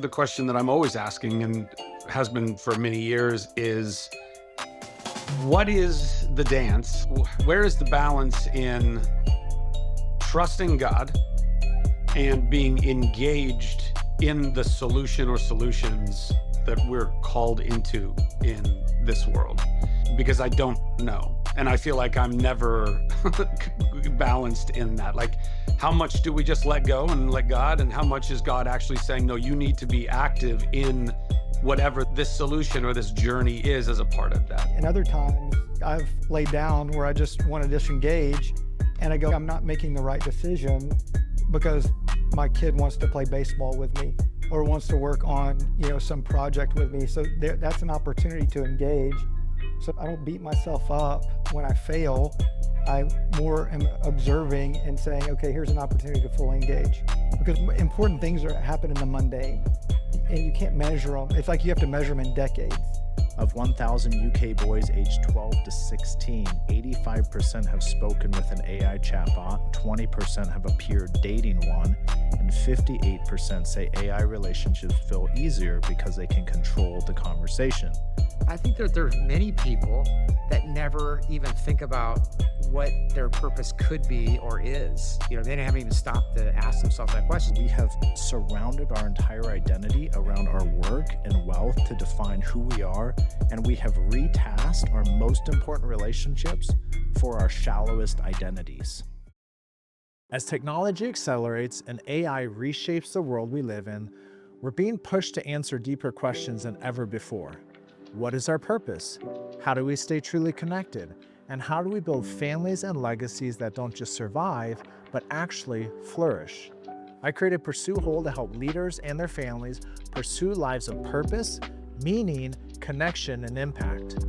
The question that I'm always asking, and has been for many years, is what is the dance? Where is the balance in trusting God and being engaged in the solution or solutions that we're called into in this world? Because I don't know. And I feel like I'm never balanced in that. Like, how much do we just let go and let God? And how much is God actually saying, no, you need to be active in whatever this solution or this journey is as a part of that? And other times I've laid down where I just want to disengage and I go, I'm not making the right decision because my kid wants to play baseball with me or wants to work on, some project with me. So that's an opportunity to engage. So I don't beat myself up when I fail. I more am observing and saying, okay, here's an opportunity to fully engage. Because important things happen in the mundane and you can't measure them. It's like you have to measure them in decades. Of 1,000 UK boys aged 12 to 16, 85% have spoken with an AI chatbot, 20% have appeared dating one, and 58% say AI relationships feel easier because they can control the conversation. I think that there's many people that never even think about what their purpose could be or is. They haven't even stopped to ask themselves that question. We have surrounded our entire identity around our work and wealth to define who we are, and we have retasked our most important relationships for our shallowest identities. As technology accelerates and AI reshapes the world we live in, we're being pushed to answer deeper questions than ever before. What is our purpose? How do we stay truly connected? And how do we build families and legacies that don't just survive, but actually flourish? I created Pursue Whole to help leaders and their families pursue lives of purpose, meaning, connection, and impact.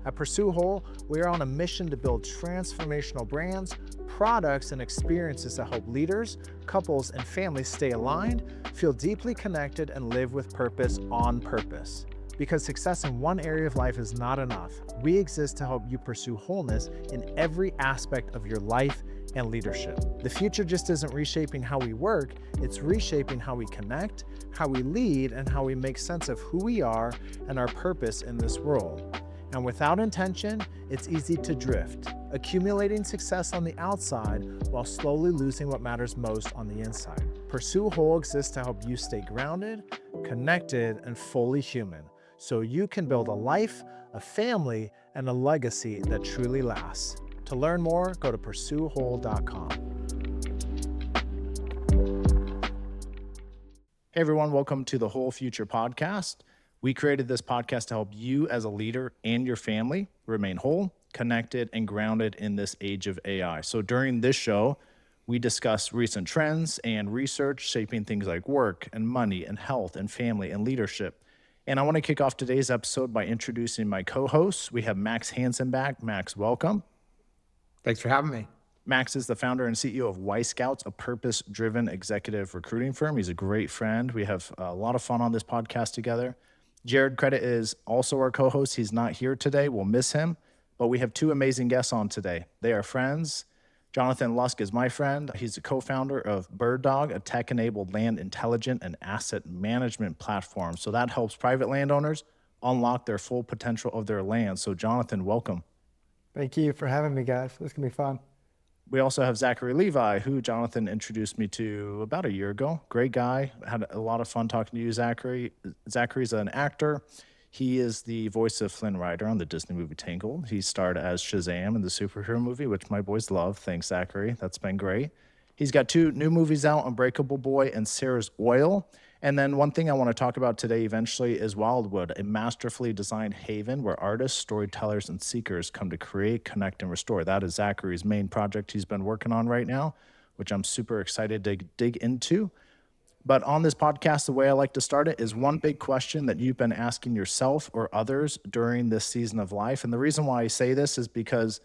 At Pursue Whole, we are on a mission to build transformational brands, products, and experiences that help leaders, couples, and families stay aligned, feel deeply connected, and live with purpose on purpose. Because success in one area of life is not enough. We exist to help you pursue wholeness in every aspect of your life and leadership. The future just isn't reshaping how we work, it's reshaping how we connect, how we lead, and how we make sense of who we are and our purpose in this world. And without intention, it's easy to drift, accumulating success on the outside while slowly losing what matters most on the inside. Pursue Whole exists to help you stay grounded, connected, and fully human, so you can build a life, a family, and a legacy that truly lasts. To learn more, go to pursuewhole.com. Hey everyone, welcome to the Whole Future Podcast. We created this podcast to help you as a leader and your family remain whole, connected, and grounded in this age of AI. So during this show, we discuss recent trends and research shaping things like work and money and health and family and leadership. And I want to kick off today's episode by introducing my co-hosts. We have Max Hansen back. Max, welcome. Thanks for having me. Max is the founder and CEO of Y Scouts, a purpose-driven executive recruiting firm. He's a great friend. We have a lot of fun on this podcast together. Jared Credit is also our co-host. He's not here today. We'll miss him, but we have two amazing guests on today. They are friends. Jonathan Lusk is my friend. He's the co-founder of BirdDog, a tech-enabled land intelligence and asset management platform. So that helps private landowners unlock their full potential of their land. So Jonathan, welcome. Thank you for having me, guys. This is going to be fun. We also have Zachary Levi, who Jonathan introduced me to about a year ago. Great guy. Had a lot of fun talking to you, Zachary. Zachary's an actor. He is the voice of Flynn Rider on the Disney movie Tangled. He starred as Shazam in the superhero movie, which my boys love. Thanks, Zachary. That's been great. He's got two new movies out, Unbreakable Boy and Sarah's Oil. And then one thing I want to talk about today eventually is Wildwood, a masterfully designed haven where artists, storytellers, and seekers come to create, connect, and restore. That is Zachary's main project he's been working on right now, which I'm super excited to dig into. But on this podcast, the way I like to start it is one big question that you've been asking yourself or others during this season of life. And the reason why I say this is because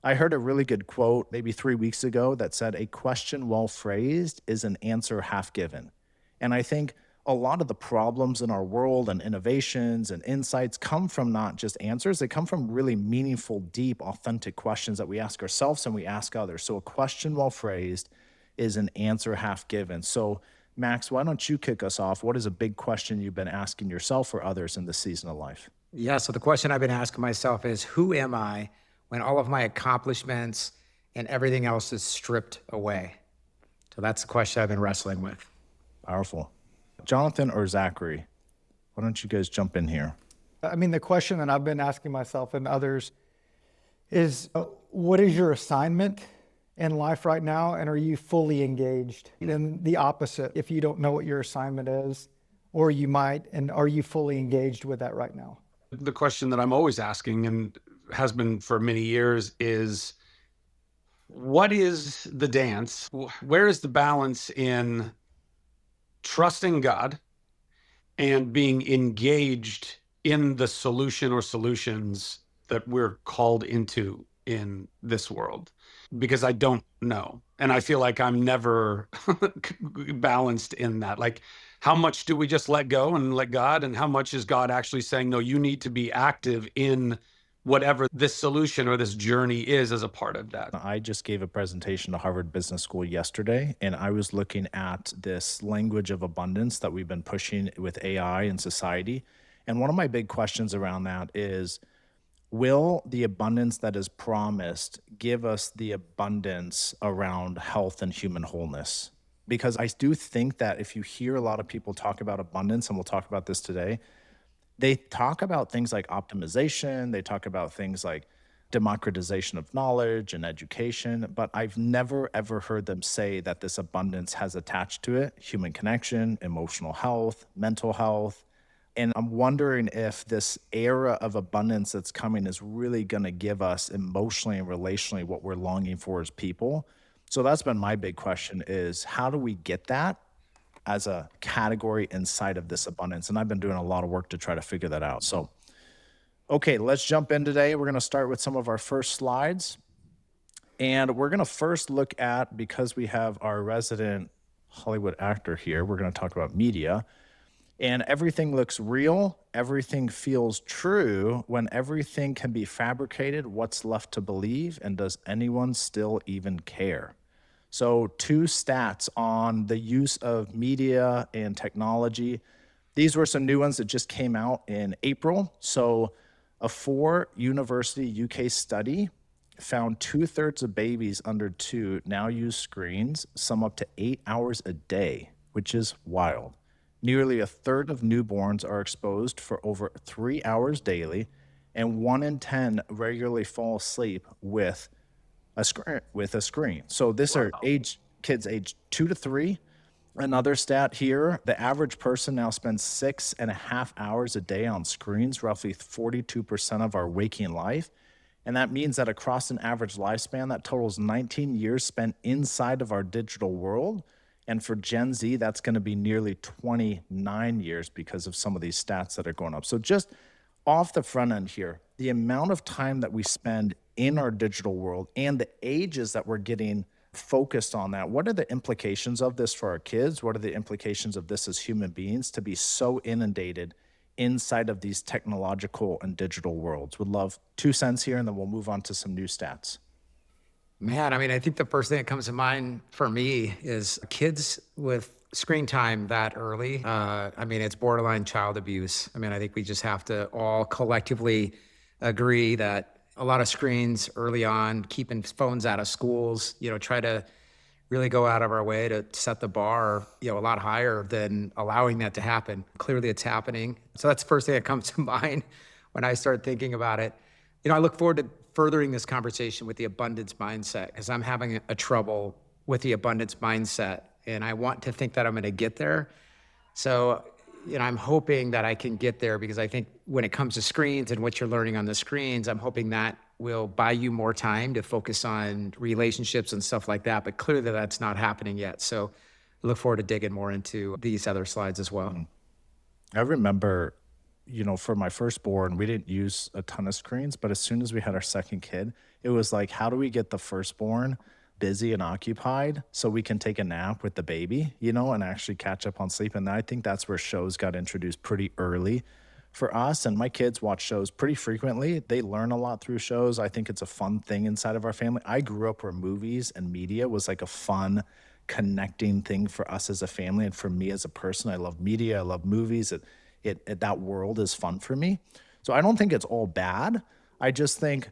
I heard a really good quote maybe 3 weeks ago that said, a question well phrased is an answer half given. And I think a lot of the problems in our world and innovations and insights come from not just answers, they come from really meaningful, deep, authentic questions that we ask ourselves and we ask others. So a question well phrased is an answer half given. So Max, why don't you kick us off? What is a big question you've been asking yourself or others in this season of life? Yeah, so the question I've been asking myself is who am I when all of my accomplishments and everything else is stripped away? So that's the question I've been wrestling with. Powerful. Jonathan or Zachary, why don't you guys jump in here? I mean, the question that I've been asking myself and others is what is your assignment in life right now? And are you fully engaged? And the opposite, if you don't know what your assignment is, or you might, and are you fully engaged with that right now? The question that I'm always asking and has been for many years is what is the dance? Where is the balance in trusting God and being engaged in the solution or solutions that we're called into in this world? Because I don't know. And I feel like I'm never balanced in that. Like, how much do we just let go and let God? And how much is God actually saying, no, you need to be active in whatever this solution or this journey is as a part of that? I just gave a presentation to Harvard Business School yesterday, and I was looking at this language of abundance that we've been pushing with AI in society. And one of my big questions around that is, will the abundance that is promised give us the abundance around health and human wholeness? Because I do think that if you hear a lot of people talk about abundance, and we'll talk about this today, they talk about things like optimization, they talk about things like democratization of knowledge and education, but I've never ever heard them say that this abundance has attached to it human connection, emotional health, mental health. And I'm wondering if this era of abundance that's coming is really going to give us emotionally and relationally what we're longing for as people. So that's been my big question is how do we get that as a category inside of this abundance? And I've been doing a lot of work to try to figure that out. So, okay, let's jump in today. We're going to start with some of our first slides. And we're going to first look at, because we have our resident Hollywood actor here, we're going to talk about media. And everything looks real, everything feels true. When everything can be fabricated, what's left to believe? And does anyone still even care? So 2 stats on the use of media and technology. These were some new ones that just came out in April. So a 4-university UK study found 2/3 of babies under 2 now use screens, some up to 8 hours a day, which is wild. Nearly 1/3 of newborns are exposed for over 3 hours daily, and 1 in 10 regularly fall asleep with a screen. So this are kids aged 2 to 3. Another stat here, the average person now spends 6.5 hours a day on screens, roughly 42% of our waking life. And that means that across an average lifespan, that totals 19 years spent inside of our digital world. And for Gen Z, that's going to be nearly 29 years because of some of these stats that are going up. So just off the front end here, the amount of time that we spend in our digital world and the ages that we're getting focused on that. What are the implications of this for our kids? What are the implications of this as human beings to be so inundated inside of these technological and digital worlds? Would love 2 cents here, and then we'll move on to some new stats. Man, I mean, I think the first thing that comes to mind for me is kids with screen time that early. I mean, it's borderline child abuse. I mean, I think we just have to all collectively agree that a lot of screens early on, keeping phones out of schools, try to really go out of our way to set the bar, a lot higher than allowing that to happen. Clearly it's happening. So that's the first thing that comes to mind when I start thinking about it. I look forward to furthering this conversation with the abundance mindset because I'm having a trouble with the abundance mindset and I want to think that I'm going to get there. So, I'm hoping that I can get there because I think when it comes to screens and what you're learning on the screens, I'm hoping that will buy you more time to focus on relationships and stuff like that. But clearly that's not happening yet. So I look forward to digging more into these other slides as well. I remember, for my firstborn, we didn't use a ton of screens, but as soon as we had our second kid, it was like, how do we get the firstborn busy and occupied so we can take a nap with the baby, and actually catch up on sleep? And I think that's where shows got introduced pretty early for us. And my kids watch shows pretty frequently. They learn a lot through shows. I think it's a fun thing inside of our family. I grew up where movies and media was like a fun connecting thing for us as a family. And for me as a person, I love media, I love movies. That world is fun for me. So I don't think it's all bad. I just think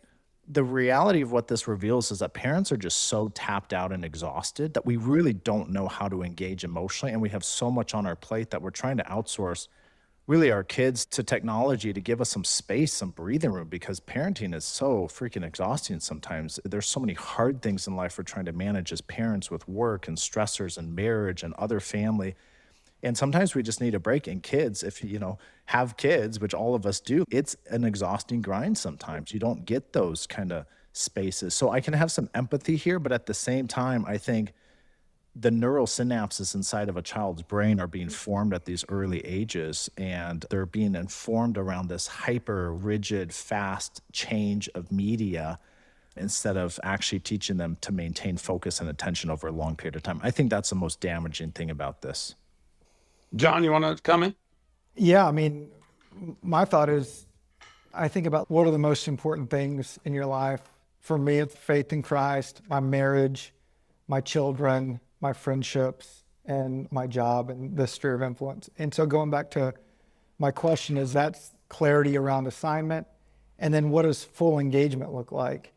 the reality of what this reveals is that parents are just so tapped out and exhausted that we really don't know how to engage emotionally. And we have so much on our plate that we're trying to outsource really our kids to technology to give us some space, some breathing room, because parenting is so freaking exhausting sometimes. There's so many hard things in life we're trying to manage as parents with work and stressors and marriage and other family. And sometimes we just need a break. And kids, if have kids, which all of us do, it's an exhausting grind sometimes. You don't get those kind of spaces. So I can have some empathy here, but at the same time, I think the neural synapses inside of a child's brain are being formed at these early ages, and they're being informed around this hyper rigid, fast change of media instead of actually teaching them to maintain focus and attention over a long period of time. I think that's the most damaging thing about this. John, you want to comment? Yeah, I mean, my thought is, I think about what are the most important things in your life. For me, it's faith in Christ, my marriage, my children, my friendships, and my job and the sphere of influence. And so going back to my question is, that's clarity around assignment. And then what does full engagement look like?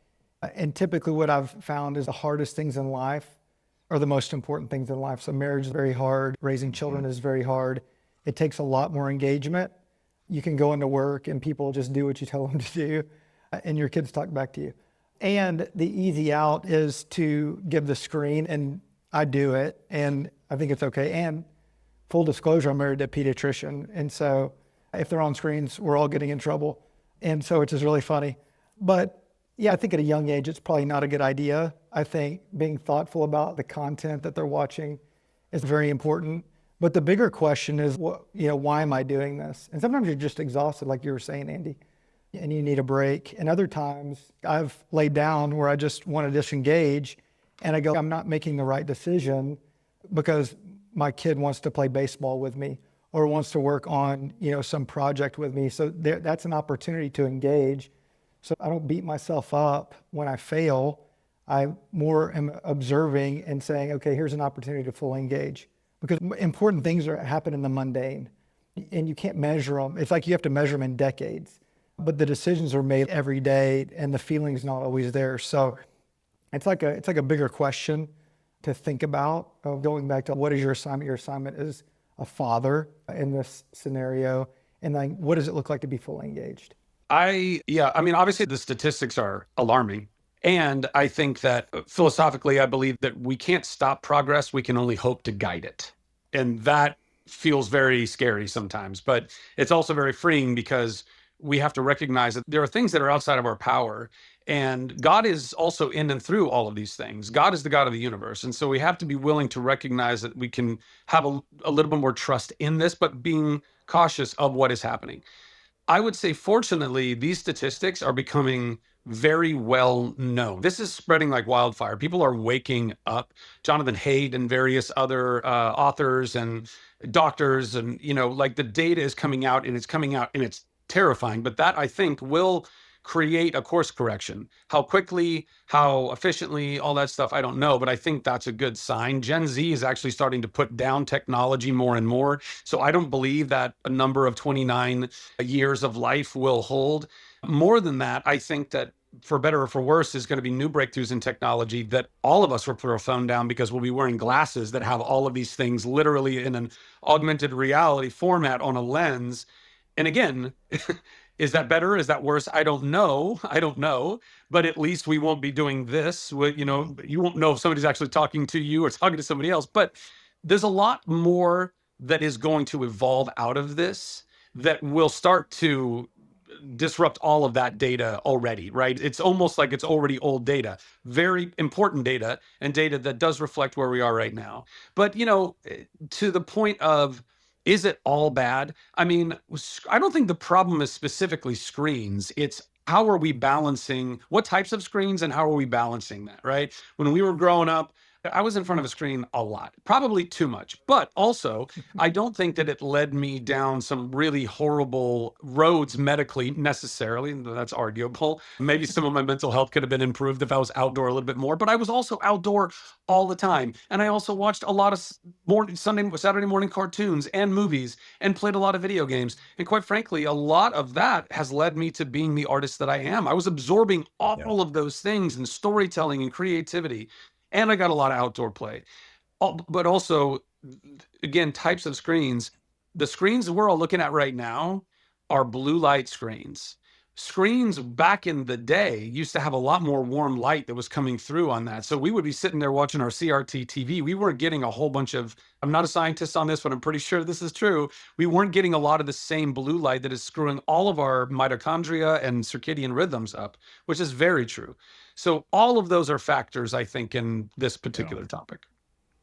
And typically what I've found is the hardest things in life are the most important things in life. So marriage is very hard. Raising children is very hard. It takes a lot more engagement. You can go into work and people just do what you tell them to do, and your kids talk back to you. And the easy out is to give the screen, and I do it, and I think it's okay. And full disclosure, I'm married to a pediatrician, and so if they're on screens, we're all getting in trouble. And so it's just really funny. But yeah, I think at a young age, it's probably not a good idea. I think being thoughtful about the content that they're watching is very important. But the bigger question is, why am I doing this? And sometimes you're just exhausted, like you were saying, Andy, and you need a break. And other times I've laid down where I just want to disengage, and I go, I'm not making the right decision because my kid wants to play baseball with me or wants to work on, some project with me. So that's an opportunity to engage. So I don't beat myself up when I fail. I more am observing and saying, okay, here's an opportunity to fully engage. Because important things happen in the mundane, and you can't measure them. It's like you have to measure them in decades, but the decisions are made every day, and the feeling's not always there. So it's like a bigger question to think about, of going back to what is your assignment? Your assignment is a father in this scenario, and then what does it look like to be fully engaged? Obviously the statistics are alarming. And I think that philosophically, I believe that we can't stop progress. We can only hope to guide it. And that feels very scary sometimes, but it's also very freeing because we have to recognize that there are things that are outside of our power. And God is also in and through all of these things. God is the God of the universe. And so we have to be willing to recognize that we can have a little bit more trust in this, but being cautious of what is happening. I would say, fortunately, these statistics are becoming very well known. This is spreading like wildfire. People are waking up. Jonathan Haidt and various other authors and doctors, and the data is coming out, and it's terrifying. But that, I think, will create a course correction. How quickly, how efficiently, all that stuff, I don't know, but I think that's a good sign. Gen Z is actually starting to put down technology more and more. So I don't believe that a number of 29 years of life will hold. More than that, I think that for better or for worse, is going to be new breakthroughs in technology that all of us will put our phone down because we'll be wearing glasses that have all of these things literally in an augmented reality format on a lens. And again, is that better? Is that worse? I don't know. But at least we won't be doing this. You won't know if somebody's actually talking to you or talking to somebody else. But there's a lot more that is going to evolve out of this that will start to disrupt all of that data already, right? It's almost like it's already old data, very important data, and data that does reflect where we are right now. But, to the point of, is it all bad? I mean, I don't think the problem is specifically screens. It's how are we balancing, what types of screens and how are we balancing that, right? When we were growing up, I was in front of a screen a lot, probably too much. But also, I don't think that it led me down some really horrible roads medically necessarily. That's arguable. Maybe some of my mental health could have been improved if I was outdoor a little bit more, but I was also outdoor all the time. And I also watched a lot of Saturday morning cartoons and movies and played a lot of video games. And quite frankly, a lot of that has led me to being the artist that I am. I was absorbing Yeah. all of those things and storytelling and creativity. And I got a lot of outdoor play. But also, again, types of screens. The screens we're all looking at right now are blue light screens. Screens back in the day used to have a lot more warm light that was coming through on that. So we would be sitting there watching our CRT TV. We weren't getting a whole bunch of, I'm not a scientist on this, but I'm pretty sure this is true. We weren't getting a lot of the same blue light that is screwing all of our mitochondria and circadian rhythms up, which is very true. So all of those are factors, I think, in this particular topic.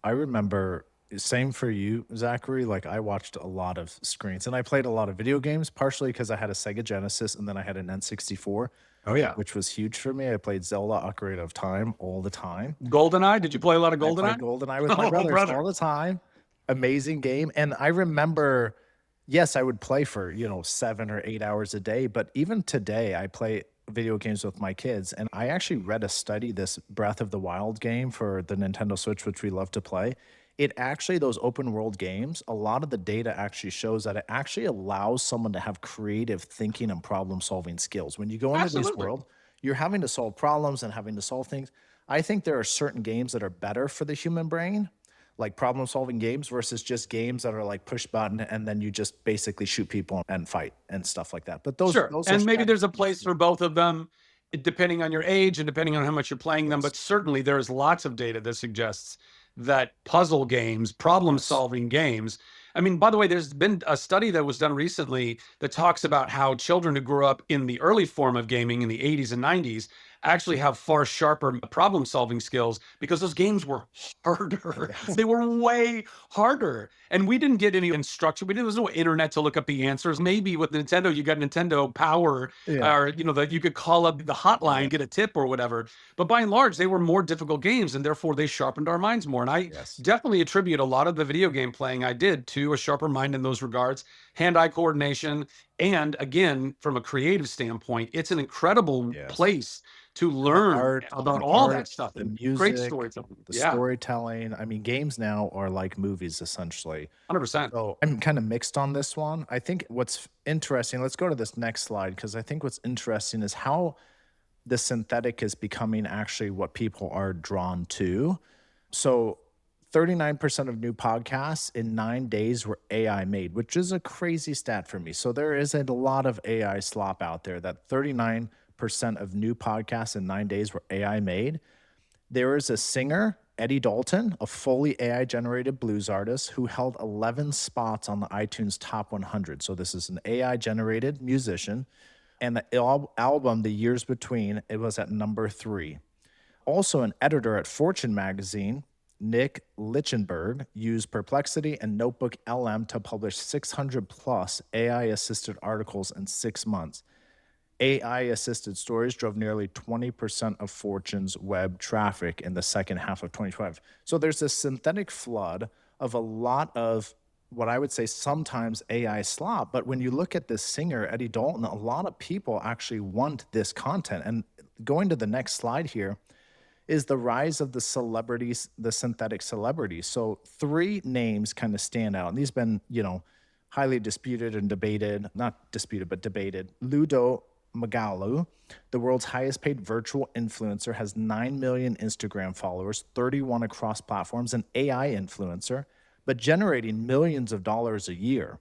I remember, same for you, Zachary. Like, I watched a lot of screens and I played a lot of video games, partially because I had a Sega Genesis and then I had an N64, Oh, yeah. which was huge for me. I played Zelda Ocarina of Time all the time. GoldenEye? Did you play a lot of I GoldenEye? played GoldenEye with my Oh, brothers brother. all the time. Amazing game. And I remember, yes, I would play for, 7 or 8 hours a day. But even today, I play video games with my kids. And I actually read a study, this Breath of the Wild game for the Nintendo Switch, which we love to play. It actually, those open world games, a lot of the data actually shows that it actually allows someone to have creative thinking and problem solving skills. When you go into this Absolutely. world, you're having to solve problems and having to solve things. I think there are certain games that are better for the human brain, like problem solving games, versus just games that are like push button and then you just basically shoot people and fight and stuff like that. But those, Sure. those And are maybe there's a strategies. place for both of them, depending on your age and depending on how much you're playing them. Yes. But certainly there's lots of data that suggests that puzzle games, problem solving games. I mean, by the way, there's been a study that was done recently that talks about how children who grew up in the early form of gaming in the 80s and 90s actually have far sharper problem solving skills because those games were harder. They were way harder. And we didn't get any instruction. There was no internet to look up the answers. Maybe with Nintendo, you got Nintendo Power, Yeah. or that you could call up the hotline, get a tip or whatever. But by and large, they were more difficult games, and therefore they sharpened our minds more. And I Yes. definitely attribute a lot of the video game playing I did to a sharper mind in those regards, hand-eye coordination, and again, from a creative standpoint, it's an incredible Yes. place to learn about all that stuff. the And music, great storytelling. the Yeah, storytelling. I mean, games now are like movies essentially. 100%. So I'm kind of mixed on this one. I think what's interesting, let's go to this next slide, because I think what's interesting is how the synthetic is becoming actually what people are drawn to. So 39% of new podcasts in 9 days were AI made, which is a crazy stat for me. So there is a lot of AI slop out there that 39% of new podcasts in 9 days were AI made. There is a singer, Eddie Dalton, a fully AI generated blues artist who held 11 spots on the iTunes Top 100. So this is an AI generated musician. And the album, The Years Between, it was at number 3. Also, an editor at Fortune magazine, Nick Lichtenberg, used Perplexity and Notebook LM to publish 600 plus AI assisted articles in 6 months. AI assisted stories drove nearly 20% of Fortune's web traffic in the second half of 2012. So there's this synthetic flood of a lot of what I would say sometimes AI slop. But when you look at this singer, Eddie Dalton, a lot of people actually want this content. And going to the next slide here is the rise of the celebrities, the synthetic celebrities. So 3 names kind of stand out. And these have been, highly disputed and debated, not disputed, but debated. Ludo Magalu, the world's highest paid virtual influencer, has 9 million Instagram followers, 31 across platforms, an AI influencer, but generating millions of dollars a year.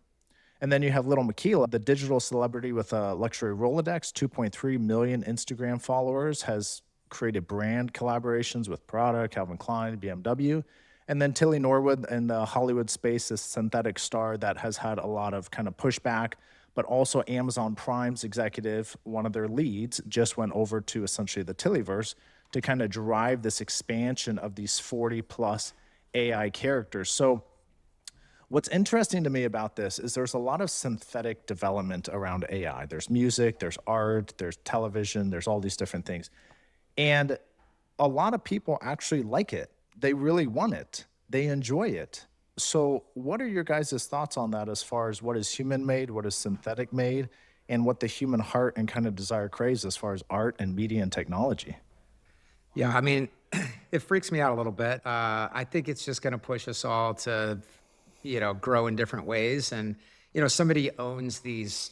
And then you have Little Makila, the digital celebrity with a luxury Rolodex, 2.3 million Instagram followers, has created brand collaborations with Prada, Calvin Klein, BMW. And then Tilly Norwood in the Hollywood space, this synthetic star that has had a lot of kind of pushback, but also Amazon Prime's executive, one of their leads, just went over to essentially the Tillyverse to kind of drive this expansion of these 40 plus AI characters. So what's interesting to me about this is there's a lot of synthetic development around AI. There's music, there's art, there's television, there's all these different things. And a lot of people actually like it. they really want it. They enjoy it. So what are your guys' thoughts on that as far as what is human made, what is synthetic made, and what the human heart and kind of desire craves as far as art and media and technology? Yeah, I mean, it freaks me out a little bit. I think it's just going to push us all to, grow in different ways. And, somebody owns these,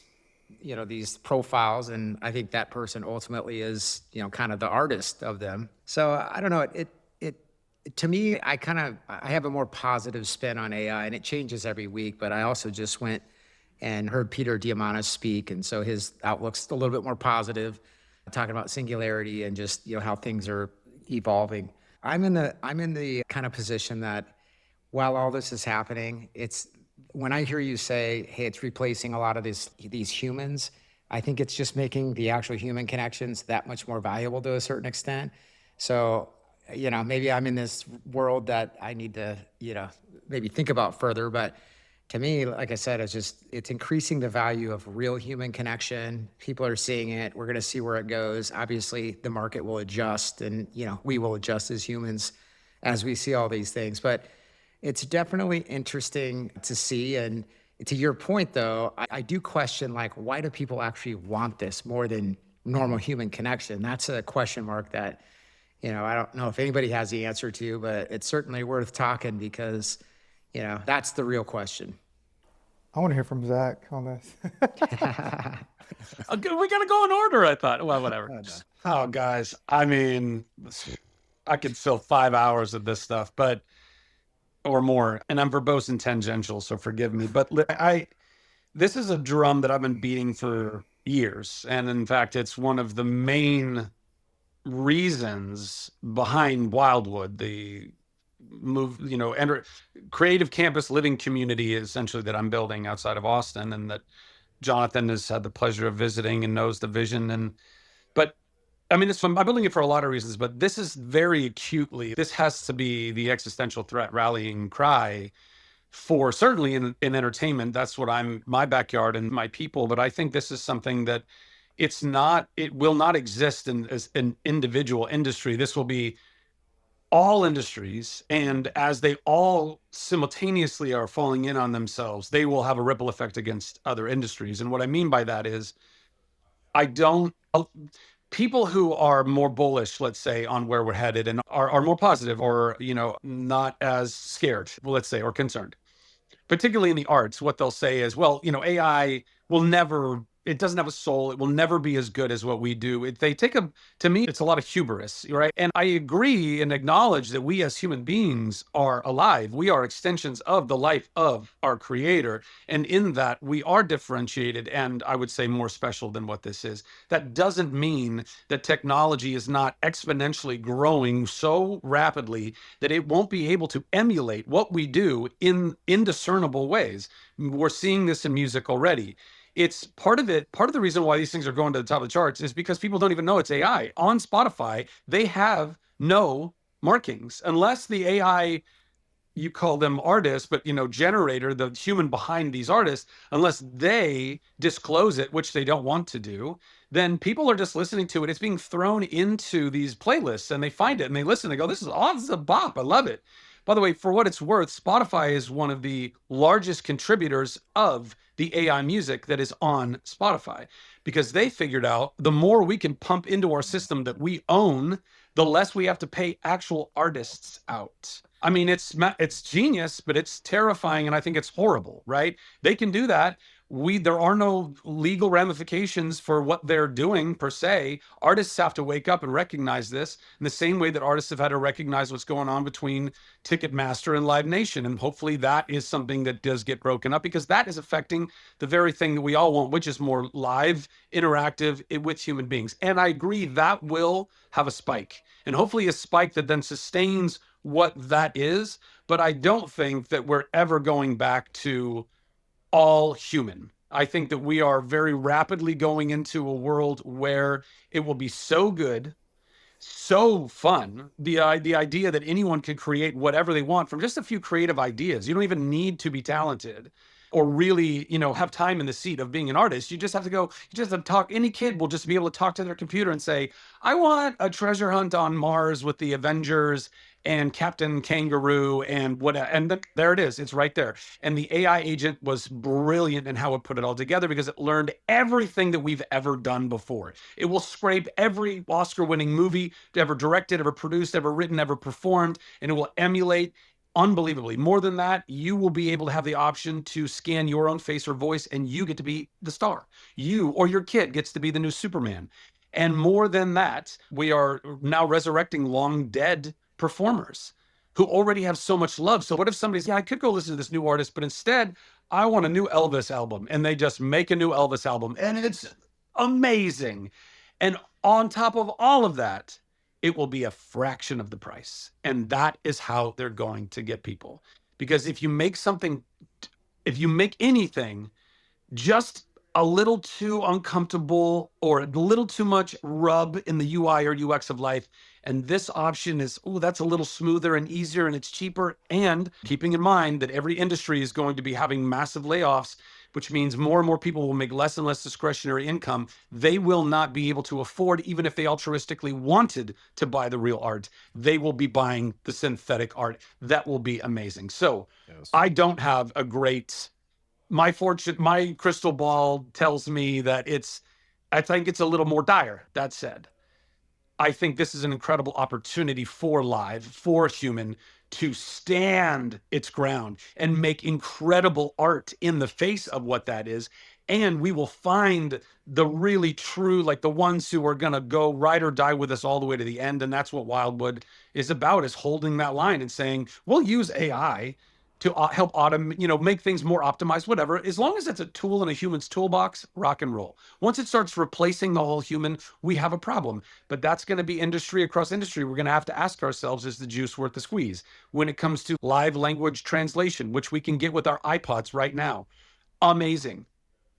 these profiles, and I think that person ultimately is, kind of the artist of them. So I don't know. To me, I have a more positive spin on AI, and it changes every week. But I also just went and heard Peter Diamandis speak, and so his outlook's a little bit more positive, talking about singularity and just how things are evolving. I'm in the kind of position that while all this is happening, it's when I hear you say, "Hey, it's replacing a lot of these humans," I think it's just making the actual human connections that much more valuable to a certain extent. So, maybe I'm in this world that I need to, maybe think about further, but to me, like I said, it's increasing the value of real human connection. People are seeing it. We're going to see where it goes. Obviously, the market will adjust, and we will adjust as humans as we see all these things. But it's definitely interesting to see. And to your point, though, I do question, like, why do people actually want this more than normal human connection? That's a question mark that I don't know if anybody has the answer to, but it's certainly worth talking because that's the real question. I want to hear from Zach on this. We got to go in order, I thought. Well, whatever. Oh, guys. I mean, I could fill 5 hours of this stuff, or more. And I'm verbose and tangential, so forgive me. But this is a drum that I've been beating for years. And in fact, it's one of the main reasons behind Wildwood, the creative campus living community essentially that I'm building outside of Austin, and that Jonathan has had the pleasure of visiting and knows the vision. But I mean, I'm building it for a lot of reasons, but this is very acutely, this has to be the existential threat rallying cry for certainly in entertainment. That's what my backyard and my people. But I think this is something that it will not exist as an individual industry. This will be all industries. And as they all simultaneously are falling in on themselves, they will have a ripple effect against other industries. And what I mean by that is people who are more bullish, let's say, on where we're headed and are more positive or, not as scared, let's say, or concerned, particularly in the arts, what they'll say is, well, AI it doesn't have a soul. It will never be as good as what we do. To me, it's a lot of hubris, right? And I agree and acknowledge that we as human beings are alive. We are extensions of the life of our creator. And in that, we are differentiated and I would say more special than what this is. That doesn't mean that technology is not exponentially growing so rapidly that it won't be able to emulate what we do in indiscernible ways. We're seeing this in music already. It's part of the reason why these things are going to the top of the charts is because people don't even know it's AI. On Spotify, they have no markings unless the AI, you call them artists, but generator, the human behind these artists, unless they disclose it, which they don't want to do, then people are just listening to it. It's being thrown into these playlists and they find it and they listen. They go, this is awesome. This is a bop. I love it. By the way, for what it's worth, Spotify is one of the largest contributors of the AI music that is on Spotify, because they figured out the more we can pump into our system that we own, the less we have to pay actual artists out. I mean, it's genius, but it's terrifying, and I think it's horrible, right? They can do that. There are no legal ramifications for what they're doing per se. Artists have to wake up and recognize this in the same way that artists have had to recognize what's going on between Ticketmaster and Live Nation. And hopefully that is something that does get broken up, because that is affecting the very thing that we all want, which is more live, interactive with human beings. And I agree that will have a spike, and hopefully a spike that then sustains what that is. But I don't think that we're ever going back to all human. I think that we are very rapidly going into a world where it will be so good, so fun. The idea that anyone can create whatever they want from just a few creative ideas. You don't even need to be talented or really, have time in the seat of being an artist. You just have to go, you just have to talk. Any kid will just be able to talk to their computer and say, I want a treasure hunt on Mars with the Avengers and Captain Kangaroo and whatever. And there it is. It's right there. And the AI agent was brilliant in how it put it all together because it learned everything that we've ever done before. It will scrape every Oscar-winning movie ever directed, ever produced, ever written, ever performed, and it will emulate unbelievably. More than that, you will be able to have the option to scan your own face or voice, and you get to be the star. You or your kid gets to be the new Superman. And more than that, we are now resurrecting long dead performers who already have so much love. So what if somebody's, I could go listen to this new artist, but instead I want a new Elvis album, and they just make a new Elvis album and it's amazing. And on top of all of that, it will be a fraction of the price. And that is how they're going to get people. Because if you make anything just a little too uncomfortable or a little too much rub in the UI or UX of life, and this option is, that's a little smoother and easier and it's cheaper, and keeping in mind that every industry is going to be having massive layoffs, which means more and more people will make less and less discretionary income. They will not be able to afford, even if they altruistically wanted to buy the real art, they will be buying the synthetic art. That will be amazing. So yes. I don't have a great, my crystal ball tells me that I think it's a little more dire. That said, I think this is an incredible opportunity for live, for human, to stand its ground and make incredible art in the face of what that is. And we will find the really true, like the ones who are going to go ride or die with us all the way to the end. And that's what Wildwood is about, is holding that line and saying, we'll use AI to help automate, make things more optimized, whatever. As long as it's a tool in a human's toolbox, rock and roll. Once it starts replacing the whole human, we have a problem. But that's going to be industry across industry. We're going to have to ask ourselves, is the juice worth the squeeze? When it comes to live language translation, which we can get with our iPods right now, amazing.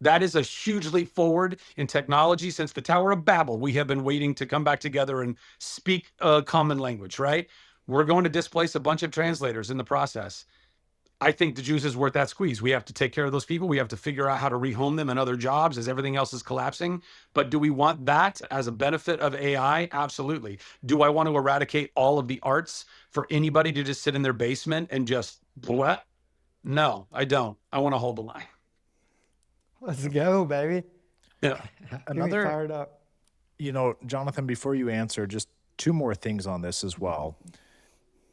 That is a huge leap forward in technology. Since the Tower of Babel, we have been waiting to come back together and speak a common language, right? We're going to displace a bunch of translators in the process. I think the juice is worth that squeeze. We have to take care of those people. We have to figure out how to rehome them in other jobs as everything else is collapsing. But do we want that as a benefit of AI? Absolutely. Do I want to eradicate all of the arts for anybody to just sit in their basement and just what? No, I don't. I want to hold the line. Let's go, baby. Yeah. Get me fired up. Jonathan, before you answer, just two more things on this as well.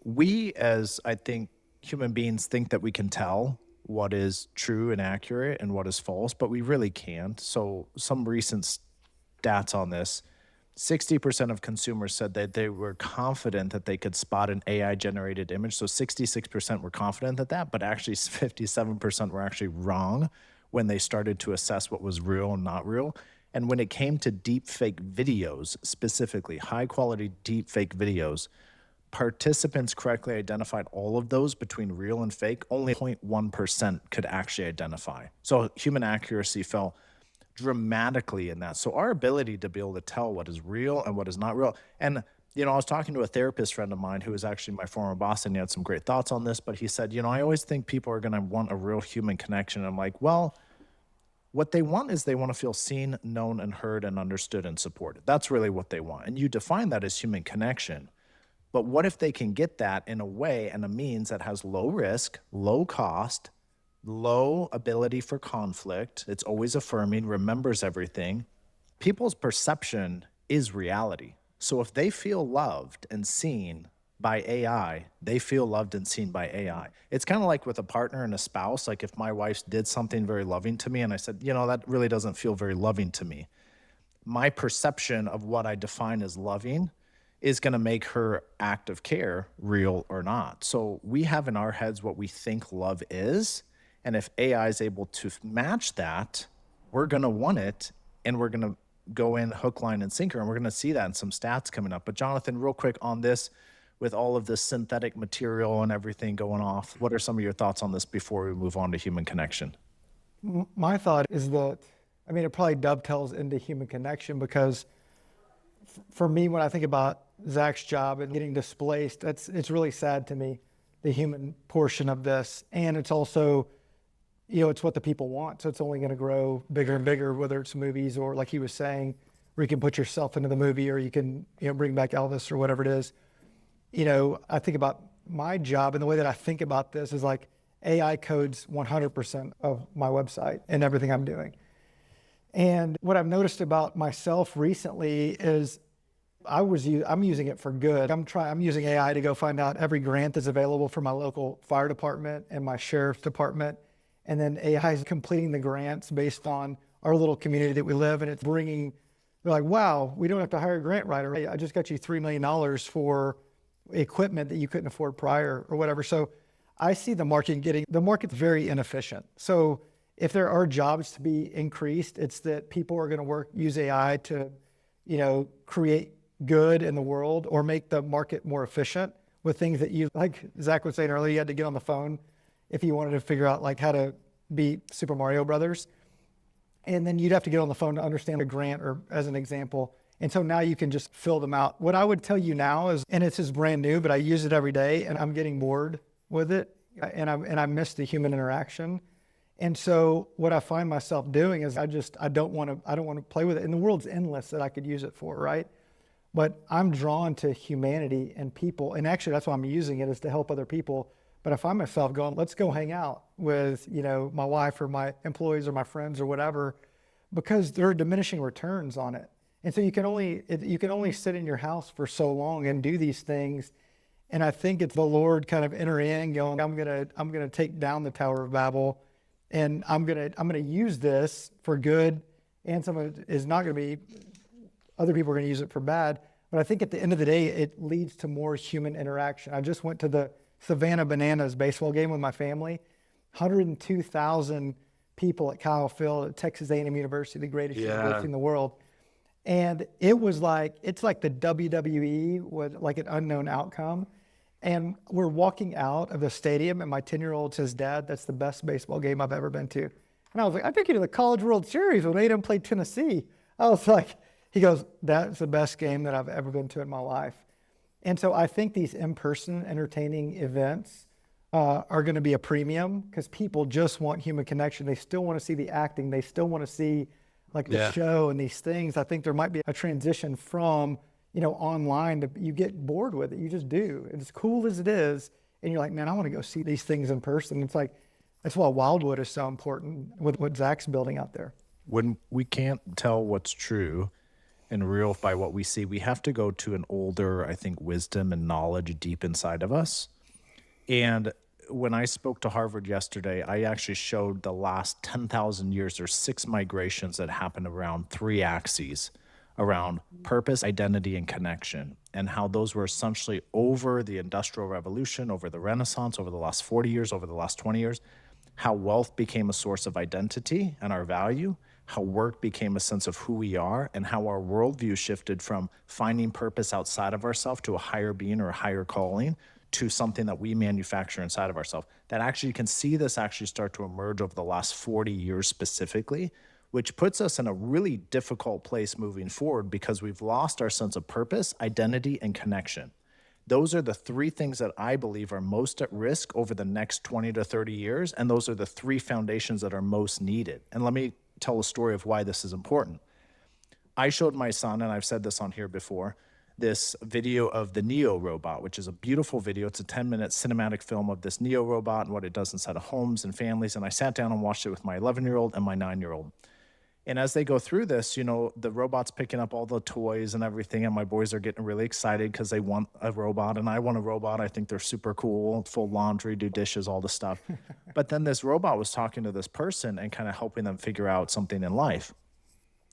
We, as I think, human beings think that we can tell what is true and accurate and what is false, but we really can't. So some recent stats on this, 60% of consumers said that they were confident that they could spot an AI-generated image. So 66% were confident at that, but actually 57% were actually wrong when they started to assess what was real and not real. And when it came to deepfake videos, specifically high-quality deepfake videos, participants correctly identified all of those between real and fake. Only 0.1% could actually identify. So human accuracy fell dramatically in that. So our ability to be able to tell what is real and what is not real. And, I was talking to a therapist friend of mine who is actually my former boss, and he had some great thoughts on this, but he said, I always think people are going to want a real human connection. And I'm like, well, what they want is they want to feel seen, known, and heard, and understood and supported. That's really what they want. And you define that as human connection. But what if they can get that in a way and a means that has low risk, low cost, low ability for conflict? It's always affirming, remembers everything. People's perception is reality. So if they feel loved and seen by AI, they feel loved and seen by AI. It's kind of like with a partner and a spouse. Like if my wife did something very loving to me and I said, that really doesn't feel very loving to me. My perception of what I define as loving is going to make her act of care real or not. So we have in our heads what we think love is. And if AI is able to match that, we're going to want it. And we're going to go in hook, line, and sinker. And we're going to see that in some stats coming up. But Jonathan, real quick on this, with all of this synthetic material and everything going off, what are some of your thoughts on this before we move on to human connection? My thought is that, it probably dovetails into human connection because for me, when I think about Zach's job and getting displaced, it's really sad to me, the human portion of this. And it's also, it's what the people want. So it's only going to grow bigger and bigger, whether it's movies or, like he was saying, where you can put yourself into the movie, or you can, bring back Elvis or whatever it is. I think about my job, and the way that I think about this is like AI codes 100% of my website and everything I'm doing. And what I've noticed about myself recently is I'm using it for good. I'm using AI to go find out every grant that's available for my local fire department and my sheriff's department. And then AI is completing the grants based on our little community that we live in. It's they're like, wow, we don't have to hire a grant writer. Hey, I just got you $3 million for equipment that you couldn't afford prior or whatever. So I see the market's very inefficient. So if there are jobs to be increased, it's that people are going to use AI to, create good in the world or make the market more efficient with things that like Zach was saying earlier, you had to get on the phone if you wanted to figure out like how to beat Super Mario Brothers. And then you'd have to get on the phone to understand a grant, or as an example. And so now you can just fill them out. What I would tell you now is, and it's just brand new, but I use it every day and I'm getting bored with it. And I miss the human interaction. And so what I find myself doing is I don't want to play with it. And the world's endless that I could use it for, right? But I'm drawn to humanity and people. And actually that's why I'm using it, is to help other people. But I find myself going, let's go hang out with, my wife or my employees or my friends or whatever, because there are diminishing returns on it. And so you can only sit in your house for so long and do these things. And I think it's the Lord kind of entering in, going, I'm gonna take down the Tower of Babel, and I'm gonna use this for good, and some of it is not gonna be. Other people are gonna use it for bad. But I think at the end of the day, it leads to more human interaction. I just went to the Savannah Bananas baseball game with my family. 102,000 people at Kyle Field at Texas A&M University, the greatest university in the world. And it's like the WWE with like an unknown outcome. And we're walking out of the stadium, and my 10-year-old says, Dad, that's the best baseball game I've ever been to. And I was like, I took you to the College World Series when A&M played Tennessee. I was like, he goes, that's the best game that I've ever been to in my life. And so I think these in-person entertaining events are going to be a premium, because people just want human connection. They still want to see the acting. They still want to see like the show and these things. I think there might be a transition from, online to, you get bored with it. You just do. And as cool as it is, and you're like, man, I want to go see these things in person. It's like, that's why Wildwood is so important with what Zach's building out there. When we can't tell what's true and real by what we see, we have to go to an older, I think, wisdom and knowledge deep inside of us. And when I spoke to Harvard yesterday, I actually showed the last 10,000 years, there's 6 migrations that happen around 3 axes, around purpose, identity, and connection, and how those were essentially over the Industrial Revolution, over the Renaissance, over the last 40 years, over the last 20 years, how wealth became a source of identity and our value, how work became a sense of who we are, and how our worldview shifted from finding purpose outside of ourselves to a higher being or a higher calling, to something that we manufacture inside of ourselves. That actually, you can see this actually start to emerge over the last 40 years specifically, which puts us in a really difficult place moving forward, because we've lost our sense of purpose, identity, and connection. Those are the 3 things that I believe are most at risk over the next 20 to 30 years, and those are the 3 foundations that are most needed. And let me tell a story of why this is important. I showed my son, and I've said this on here before, this video of the Neo robot, which is a beautiful video. It's a 10-minute cinematic film of this Neo robot and what it does inside of homes and families. And I sat down and watched it with my 11-year-old and my 9-year-old. And as they go through this, the robot's picking up all the toys and everything, and my boys are getting really excited because they want a robot, and I want a robot. I think they're super cool, full laundry, do dishes, all the stuff. But then this robot was talking to this person and kind of helping them figure out something in life.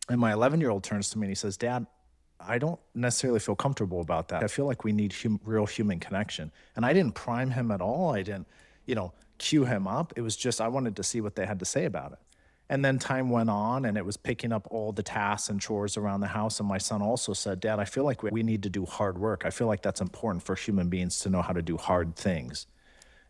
And my 11-year-old turns to me and he says, Dad, I don't necessarily feel comfortable about that. I feel like we need real human connection. And I didn't prime him at all. I didn't, cue him up. It was just, I wanted to see what they had to say about it. And then time went on, and it was picking up all the tasks and chores around the house. And my son also said, Dad, I feel like we need to do hard work. I feel like that's important for human beings to know how to do hard things.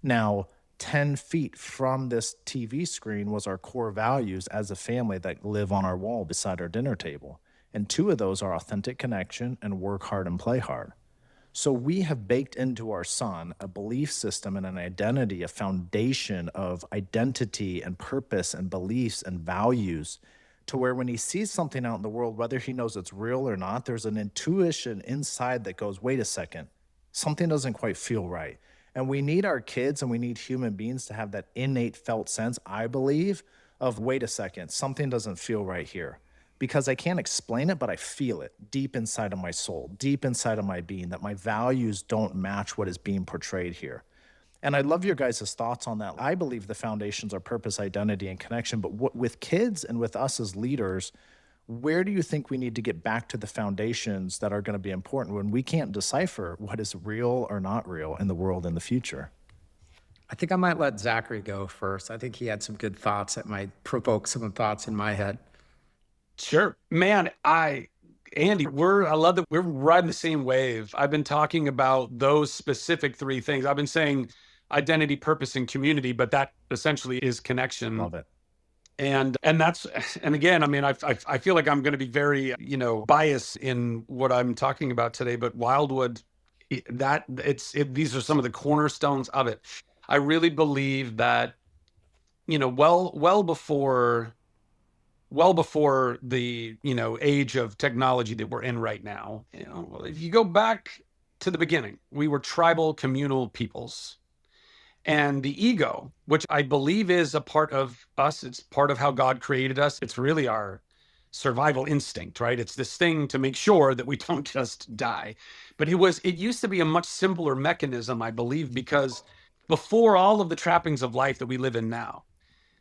Now, 10 feet from this TV screen was our core values as a family that live on our wall beside our dinner table. And 2 of those are authentic connection and work hard and play hard. So we have baked into our son a belief system and an identity, a foundation of identity and purpose and beliefs and values, to where when he sees something out in the world, whether he knows it's real or not, there's an intuition inside that goes, wait a second, something doesn't quite feel right. And we need our kids and we need human beings to have that innate felt sense, I believe, of wait a second, something doesn't feel right here. Because I can't explain it, but I feel it deep inside of my soul, deep inside of my being, that my values don't match what is being portrayed here. And I love your guys' thoughts on that. I believe the foundations are purpose, identity, and connection. But with kids and with us as leaders, where do you think we need to get back to the foundations that are going to be important when we can't decipher what is real or not real in the world in the future? I think I might let Zachary go first. I think he had some good thoughts that might provoke some thoughts in my head. Sure. Man, Andy, I love that we're riding the same wave. I've been talking about those specific three things. I've been saying identity, purpose, and community, but that essentially is connection. Love it. And again, I mean, I feel like I'm going to be very, biased in what I'm talking about today, but Wildwood, these are some of the cornerstones of it. I really believe that, well before the age of technology that we're in right now, if you go back to the beginning, we were tribal, communal peoples. And the ego, which I believe is a part of us, it's part of how God created us. It's really our survival instinct, right? It's this thing to make sure that we don't just die. But it used to be a much simpler mechanism, I believe, because before all of the trappings of life that we live in now,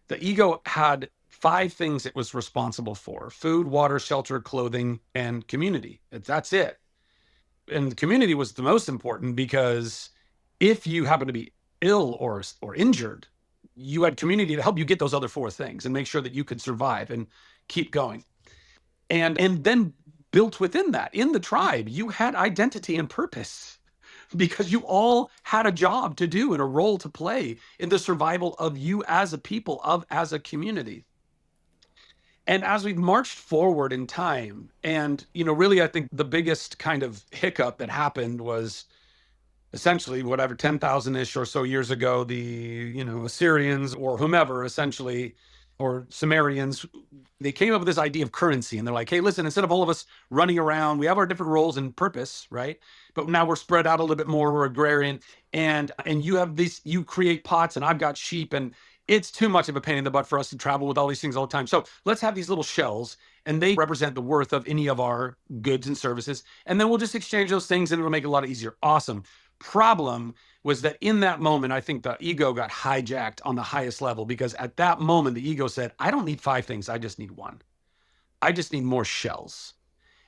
the ego had 5 things it was responsible for: food, water, shelter, clothing, and community. That's it. And the community was the most important, because if you happen to be ill or injured, you had community to help you get those other 4 things and make sure that you could survive and keep going. And then built within that, in the tribe, you had identity and purpose, because you all had a job to do and a role to play in the survival of you as a people, as a community. And as we've marched forward in time, and, really, I think the biggest kind of hiccup that happened was essentially, whatever, 10,000-ish or so years ago, the, Assyrians or whomever, essentially, or Sumerians, they came up with this idea of currency. And they're like, hey, listen, instead of all of us running around, we have our different roles and purpose, right? But now we're spread out a little bit more, we're agrarian. And you have this, you create pots, and I've got sheep, and it's too much of a pain in the butt for us to travel with all these things all the time. So let's have these little shells, and they represent the worth of any of our goods and services. And then we'll just exchange those things, and it'll make it a lot easier. Awesome. Problem was that in that moment, I think the ego got hijacked on the highest level, because at that moment, the ego said, I don't need 5 things. I just need 1. I just need more shells.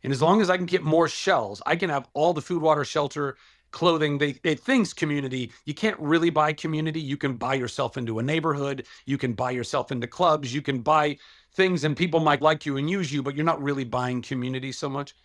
And as long as I can get more shells, I can have all the food, water, shelter, clothing, they things community. You can't really buy community. You can buy yourself into a neighborhood. You can buy yourself into clubs. You can buy things, and people might like you and use you, but you're not really buying community so much.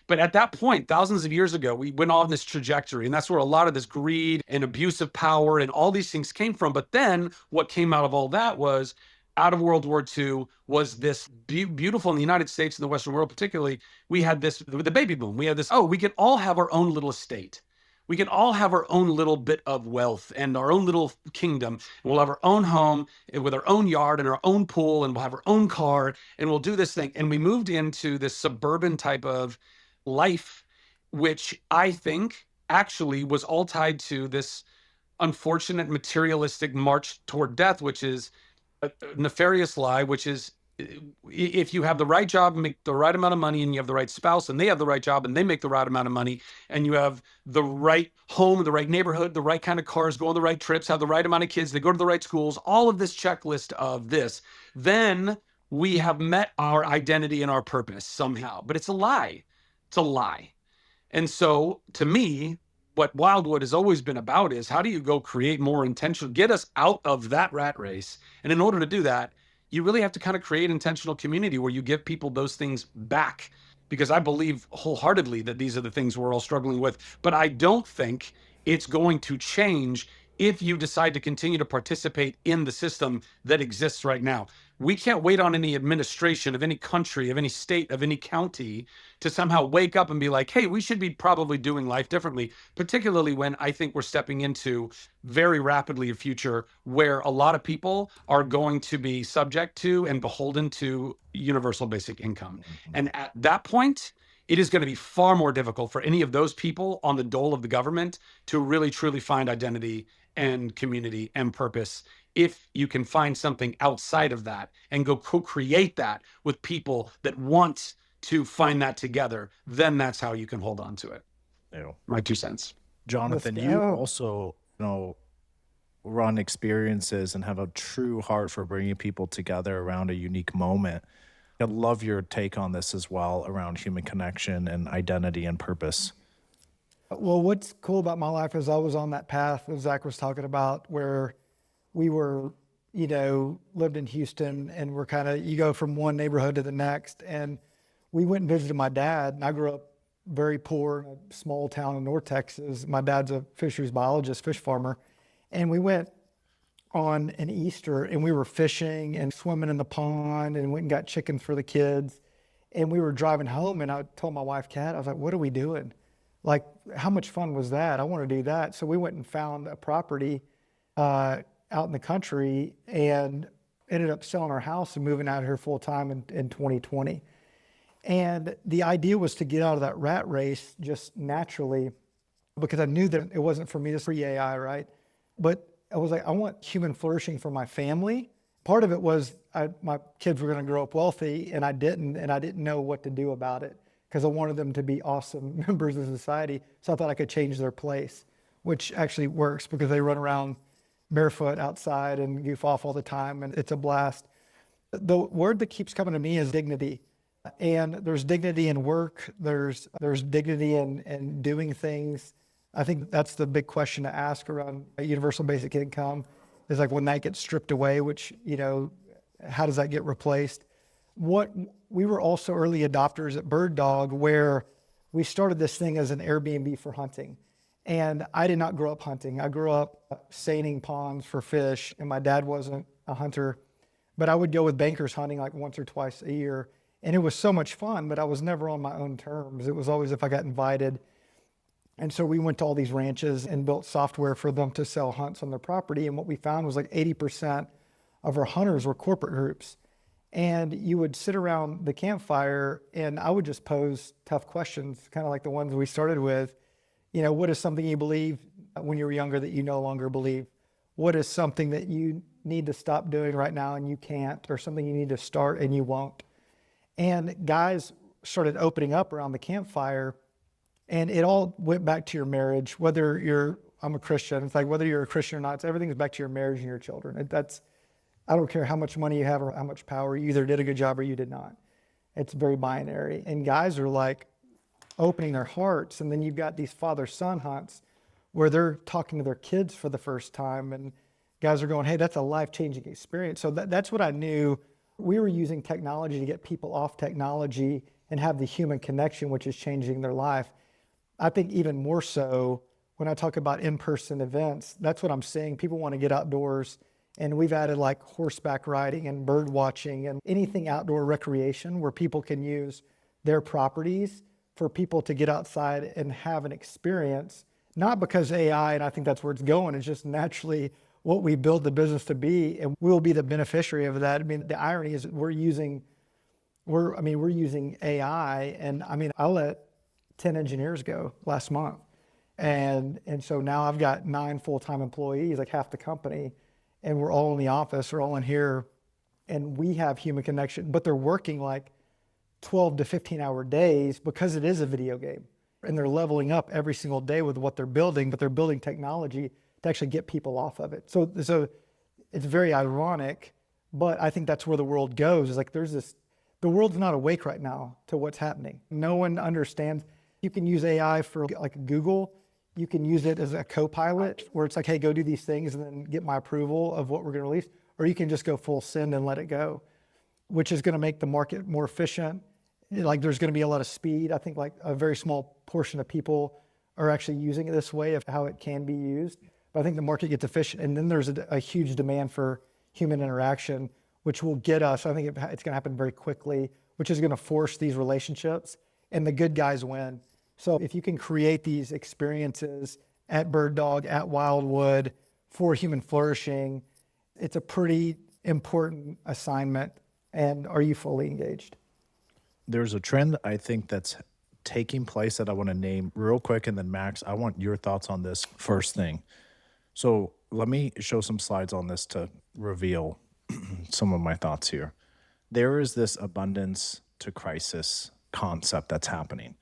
But at that point, thousands of years ago, we went on this trajectory, and that's where a lot of this greed and abuse of power and all these things came from. But then what came out of all that was, out of World War II, was this beautiful, in the United States and the Western world particularly, we had this, the baby boom. We had this, we can all have our own little estate. We can all have our own little bit of wealth and our own little kingdom. We'll have our own home with our own yard and our own pool, and we'll have our own car, and we'll do this thing. And we moved into this suburban type of life, which I think actually was all tied to this unfortunate materialistic march toward death, which is a nefarious lie, which is, if you have the right job, make the right amount of money, and you have the right spouse, and they have the right job, and they make the right amount of money, and you have the right home, the right neighborhood, the right kind of cars, go on the right trips, have the right amount of kids, they go to the right schools, all of this checklist of this, then we have met our identity and our purpose somehow. But it's a lie. It's a lie. And so, to me, what Wildwood has always been about is, how do you go create more intentional, get us out of that rat race? And in order to do that, you really have to kind of create intentional community where you give people those things back. Because I believe wholeheartedly that these are the things we're all struggling with. But I don't think it's going to change if you decide to continue to participate in the system that exists right now. We can't wait on any administration of any country, of any state, of any county to somehow wake up and be like, hey, we should be probably doing life differently, particularly when I think we're stepping into very rapidly a future where a lot of people are going to be subject to and beholden to universal basic income. And at that point, it is going to be far more difficult for any of those people on the dole of the government to really truly find identity and community and purpose. If you can find something outside of that and go co-create that with people that want to find that together, then that's how you can hold on to it. Ew. My 2 cents. Jonathan, Let's you go. also, run experiences and have a true heart for bringing people together around a unique moment. I'd love your take on this as well around human connection and identity and purpose. Well, what's cool about my life is I was on that path that Zach was talking about where we were, lived in Houston and we're you go from one neighborhood to the next. And we went and visited my dad, and I grew up very poor in a small town in North Texas. My dad's a fisheries biologist, fish farmer. And we went on an Easter and we were fishing and swimming in the pond and went and got chickens for the kids. And we were driving home and I told my wife, Kat, I was like, what are we doing? Like, how much fun was that? I want to do that. So we went and found a property out in the country and ended up selling our house and moving out here full time in 2020. And the idea was to get out of that rat race just naturally, because I knew that it wasn't for me to free AI, right? But I was like, I want human flourishing for my family. Part of it was my kids were going to grow up wealthy, and I didn't know what to do about it because I wanted them to be awesome members of society. So I thought I could change their place, which actually works because they run around barefoot outside and goof off all the time, and it's a blast. The word that keeps coming to me is dignity. And there's dignity in work. There's dignity in doing things. I think that's the big question to ask around universal basic income is like when that gets stripped away, which, how does that get replaced? We were also early adopters at Bird Dog, where we started this thing as an Airbnb for hunting. And I did not grow up hunting. I grew up seining ponds for fish, and my dad wasn't a hunter. But I would go with bankers hunting like once or twice a year. And it was so much fun, but I was never on my own terms. It was always if I got invited. And so we went to all these ranches and built software for them to sell hunts on their property. And what we found was like 80% of our hunters were corporate groups. And you would sit around the campfire and I would just pose tough questions, kind of like the ones we started with. What is something you believe when you were younger that you no longer believe? What is something that you need to stop doing right now and you can't, or something you need to start and you won't? And guys started opening up around the campfire, and it all went back to your marriage, I'm a Christian. It's like whether you're a Christian or not, everything's back to your marriage and your children. I don't care how much money you have or how much power, you either did a good job or you did not. It's very binary. And guys are like opening their hearts. And then you've got these father-son hunts where they're talking to their kids for the first time. And guys are going, hey, that's a life-changing experience. So that's what I knew. We were using technology to get people off technology and have the human connection, which is changing their life. I think even more so when I talk about in-person events, that's what I'm seeing. People want to get outdoors, and we've added like horseback riding and bird watching and anything outdoor recreation where people can use their properties for people to get outside and have an experience, not because AI, and I think that's where it's going, it's just naturally what we build the business to be, and we'll be the beneficiary of that. I mean, the irony is we're using AI, and I let 10 engineers go last month. And so now I've got 9 full-time employees, like half the company, and we're all in the office, we're all in here, and we have human connection, but they're working like 12 to 15-hour days because it is a video game. And they're leveling up every single day with what they're building, but they're building technology to actually get people off of it. So it's very ironic, but I think that's where the world goes. Is like the world's not awake right now to what's happening. No one understands. You can use AI for like Google. You can use it as a co-pilot where it's like, hey, go do these things and then get my approval of what we're going to release. Or you can just go full send and let it go, which is going to make the market more efficient. Like there's going to be a lot of speed. I think like a very small portion of people are actually using it this way of how it can be used. But I think the market gets efficient. And then there's a huge demand for human interaction, which will get us, I think it's going to happen very quickly, which is going to force these relationships, and the good guys win. So if you can create these experiences at Bird Dog, at Wildwood for human flourishing, it's a pretty important assignment. And are you fully engaged? There's a trend I think that's taking place that I want to name real quick. And then Max, I want your thoughts on this first thing. So let me show some slides on this to reveal some of my thoughts here. There is this abundance to crisis concept that's happening.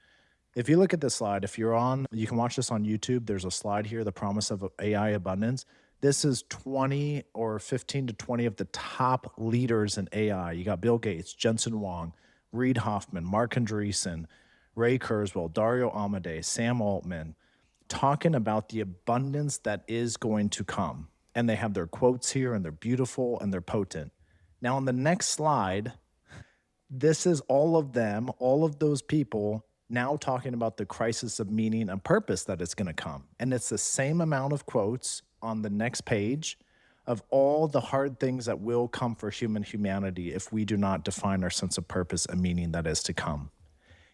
If you look at this slide, you can watch this on YouTube. There's a slide here, the promise of AI abundance. This is 20 or 15 to 20 of the top leaders in AI. You got Bill Gates, Jensen Huang, Reid Hoffman, Mark Andreessen, Ray Kurzweil, Dario Amodei, Sam Altman, talking about the abundance that is going to come. And they have their quotes here, and they're beautiful, and they're potent. Now, on the next slide, this is all of them, all of those people now talking about the crisis of meaning and purpose that is going to come. And it's the same amount of quotes on the next page of all the hard things that will come for humanity if we do not define our sense of purpose and meaning that is to come.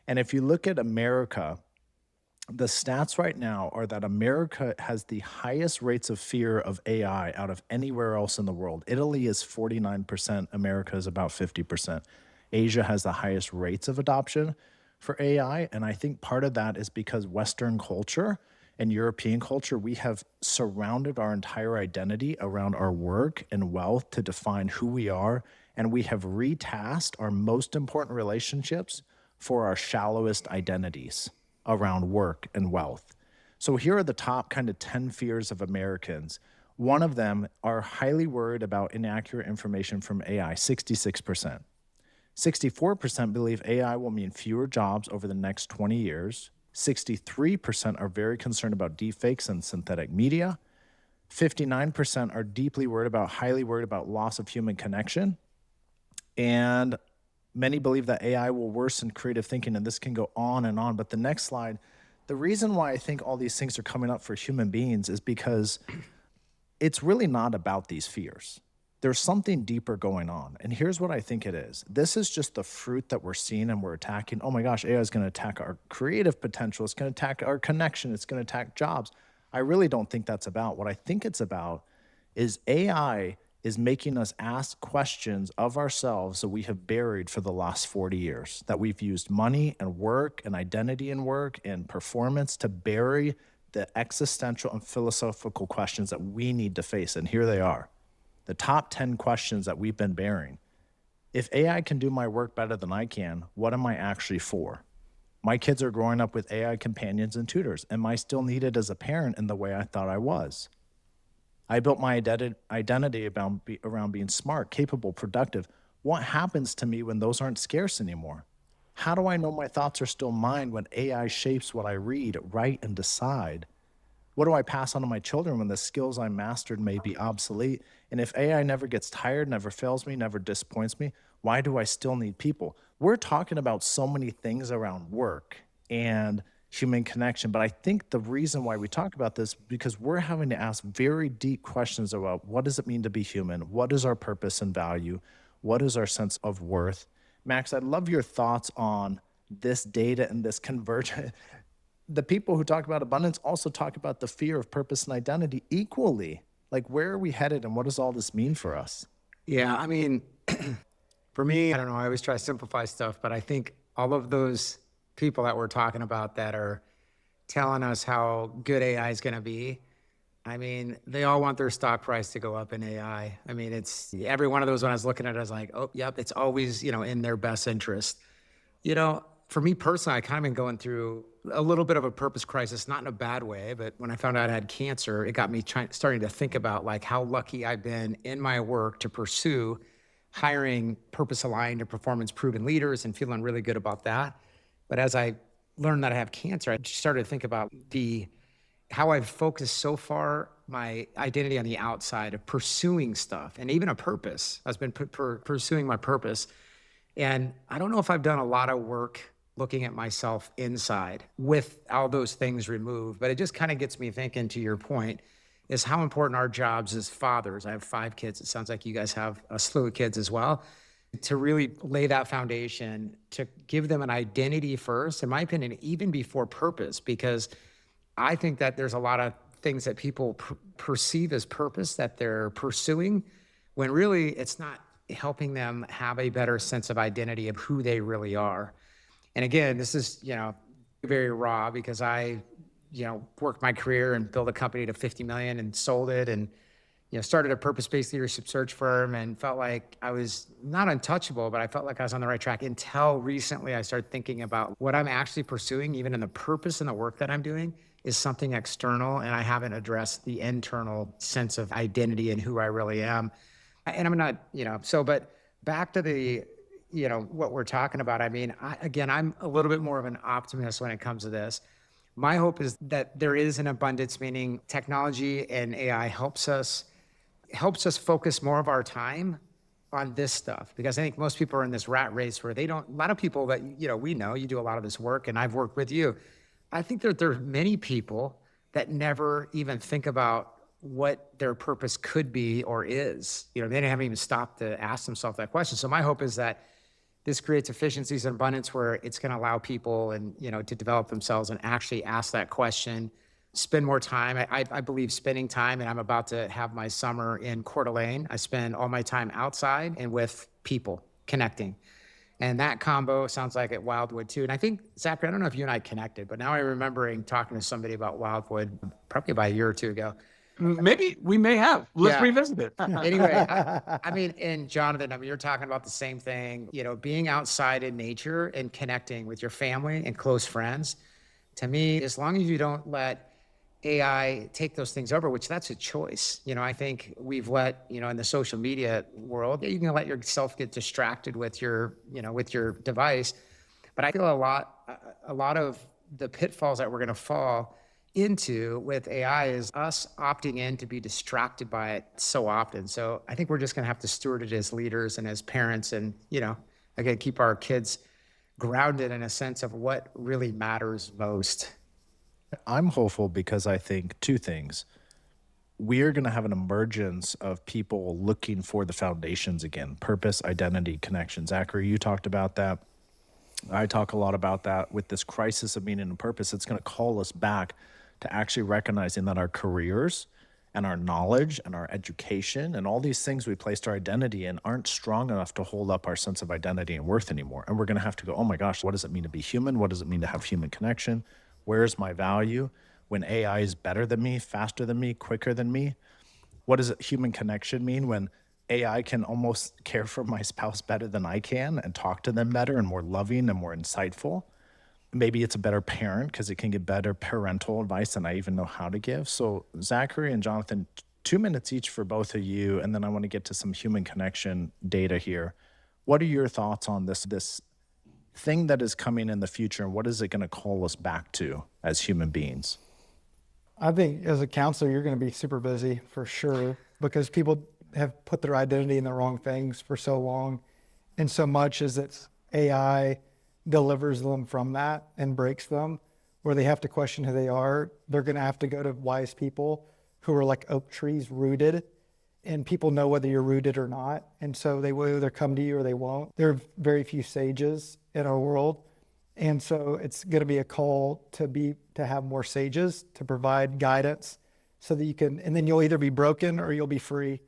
And if you look at America, the stats right now are that America has the highest rates of fear of AI out of anywhere else in the world. Italy is 49%, America is about 50%. Asia has the highest rates of adoption for AI, and I think part of that is because Western culture and European culture, we have surrounded our entire identity around our work and wealth to define who we are, and we have retasked our most important relationships for our shallowest identities around work and wealth. So here are the top kind of 10 fears of Americans. One of them are highly worried about inaccurate information from AI, 66%. 64% believe AI will mean fewer jobs over the next 20 years. 63% are very concerned about deepfakes and synthetic media. 59% are highly worried about loss of human connection. And many believe that AI will worsen creative thinking, and this can go on and on. But the next slide, the reason why I think all these things are coming up for human beings is because it's really not about these fears. There's something deeper going on. And here's what I think it is. This is just the fruit that we're seeing and we're attacking. Oh my gosh, AI is going to attack our creative potential. It's going to attack our connection. It's going to attack jobs. I really don't think that's about. What I think it's about is AI is making us ask questions of ourselves that we have buried for the last 40 years, that we've used money and work and identity and work and performance to bury the existential and philosophical questions that we need to face. And here they are. The top 10 questions that we've been bearing. If AI can do my work better than I can, what am I actually for? My kids are growing up with AI companions and tutors. Am I still needed as a parent in the way I thought I was? I built my identity around being smart, capable, productive. What happens to me when those aren't scarce anymore? How do I know my thoughts are still mine when AI shapes what I read, write, and decide? What do I pass on to my children when the skills I mastered may be obsolete? And if AI never gets tired, never fails me, never disappoints me, why do I still need people? We're talking about so many things around work and human connection, but I think the reason why we talk about this is because we're having to ask very deep questions about what does it mean to be human? What is our purpose and value? What is our sense of worth? Max, I'd love your thoughts on this data and this convergence. The people who talk about abundance also talk about the fear of purpose and identity equally. Like, where are we headed and what does all this mean for us? Yeah, I mean, for me, I don't know, I always try to simplify stuff, but I think all of those people that we're talking about that are telling us how good AI is going to be, I mean, they all want their stock price to go up in AI. I mean, it's every one of those when I was looking at it, I was like, oh, yep, it's always, in their best interest. For me personally, I kind of been going through a little bit of a purpose crisis, not in a bad way, but when I found out I had cancer, it got me starting to think about like how lucky I've been in my work to pursue hiring purpose-aligned and performance-proven leaders and feeling really good about that. But as I learned that I have cancer, I just started to think about how I've focused so far my identity on the outside of pursuing stuff and even a purpose. I've been pursuing my purpose. And I don't know if I've done a lot of work looking at myself inside with all those things removed, but it just kind of gets me thinking, to your point, is how important our jobs as fathers. I have 5 kids. It sounds like you guys have a slew of kids as well. To really lay that foundation, to give them an identity first, in my opinion, even before purpose, because I think that there's a lot of things that people perceive as purpose that they're pursuing, when really it's not helping them have a better sense of identity of who they really are. And again, this is, very raw, because I, worked my career and built a company to 50 million and sold it, and, started a purpose-based leadership search firm, and felt like I was not untouchable, but I felt like I was on the right track until recently I started thinking about what I'm actually pursuing, even in the purpose and the work that I'm doing, is something external, and I haven't addressed the internal sense of identity and who I really am. And I'm not, but back to the, what we're talking about. I mean, I'm a little bit more of an optimist when it comes to this. My hope is that there is an abundance, meaning technology and AI helps us focus more of our time on this stuff, because I think most people are in this rat race where a lot of people that, we know, you do a lot of this work, and I've worked with you. I think that there are many people that never even think about what their purpose could be or is. They haven't even stopped to ask themselves that question. So my hope is that this creates efficiencies and abundance where it's going to allow people and, to develop themselves and actually ask that question, spend more time. I believe spending time, and I'm about to have my summer in Coeur d'Alene. I spend all my time outside and with people connecting. And that combo sounds like at Wildwood too. And I think, Zachary, I don't know if you and I connected, but now I'm remembering talking to somebody about Wildwood probably about a year or two ago. Maybe we may have. Let's revisit it. Anyway, and Jonathan, you're talking about the same thing, being outside in nature and connecting with your family and close friends. To me, as long as you don't let AI take those things over, which that's a choice. I think we've let, in the social media world, you can let yourself get distracted with your, with your device. But I feel a lot of the pitfalls that we're going to fall into with AI is us opting in to be distracted by it so often. So I think we're just going to have to steward it as leaders and as parents, and, again, keep our kids grounded in a sense of what really matters most. I'm hopeful because I think 2 things. We are going to have an emergence of people looking for the foundations again: purpose, identity, connection. Zachary, you talked about that. I talk a lot about that. With this crisis of meaning and purpose, it's going to call us back to actually recognizing that our careers and our knowledge and our education and all these things we placed our identity in aren't strong enough to hold up our sense of identity and worth anymore. And we're going to have to go, oh my gosh, what does it mean to be human? What does it mean to have human connection? Where's my value? When AI is better than me, faster than me, quicker than me, what does human connection mean when AI can almost care for my spouse better than I can and talk to them better and more loving and more insightful? Maybe it's a better parent because it can give better parental advice than I even know how to give. So Zachary and Jonathan, 2 minutes each for both of you, and then I want to get to some human connection data here. What are your thoughts on this thing that is coming in the future, and what is it going to call us back to as human beings? I think as a counselor, you're going to be super busy for sure, because people have put their identity in the wrong things for so long. And so much as it's AI delivers them from that and breaks them, where they have to question who they are, they're going to have to go to wise people who are like oak trees rooted, and people know whether you're rooted or not. And so they will either come to you or they won't. There are very few sages in our world. And so it's going to be a call to have more sages to provide guidance so that you can, and then you'll either be broken or you'll be free.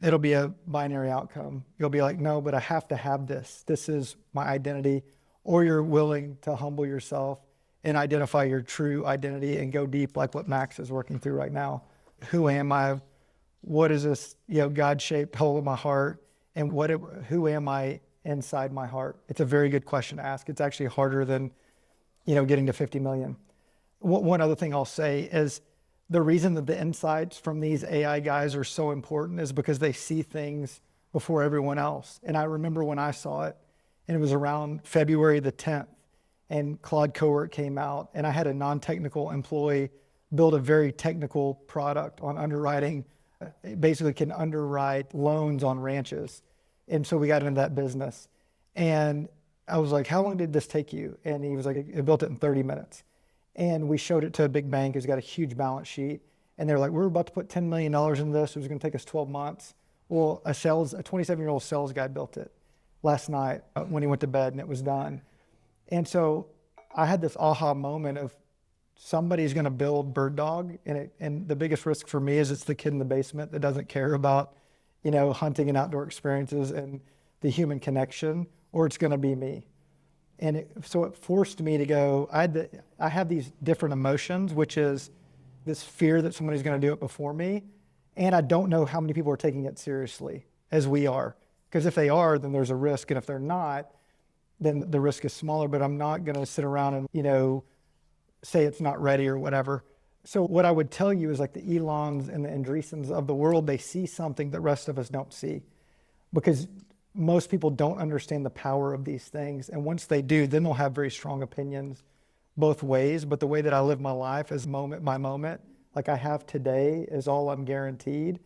It'll be a binary outcome. You'll be like, no, but I have to have this. This is my identity. Or you're willing to humble yourself and identify your true identity and go deep, like what Max is working through right now. Who am I? What is this, God-shaped hole in my heart? And who am I inside my heart? It's a very good question to ask. It's actually harder than, getting to 50 million. One other thing I'll say is the reason that the insights from these AI guys are so important is because they see things before everyone else. And I remember when I saw it, and it was around February the 10th, and Claude Cowork came out, and I had a non-technical employee build a very technical product on underwriting. It basically can underwrite loans on ranches. And so we got into that business. And I was like, how long did this take you? And he was like, I built it in 30 minutes. And we showed it to a big bank who's got a huge balance sheet. And they're like, we're about to put $10 million in this. It was going to take us 12 months. Well, a 27-year-old sales guy built it last night when he went to bed, and it was done. And so I had this aha moment of somebody's going to build Bird Dog, and the biggest risk for me is it's the kid in the basement that doesn't care about, hunting and outdoor experiences and the human connection, or it's going to be me. And so it forced me to go, I have these different emotions, which is this fear that somebody's going to do it before me. And I don't know how many people are taking it seriously as we are. Because if they are, then there's a risk. And if they're not, then the risk is smaller. But I'm not going to sit around and, say it's not ready or whatever. So what I would tell you is like the Elons and the Andreessens of the world, they see something that rest of us don't see. Because most people don't understand the power of these things. And once they do, then they'll have very strong opinions both ways. But the way that I live my life is moment by moment. Like I have today is all I'm guaranteed.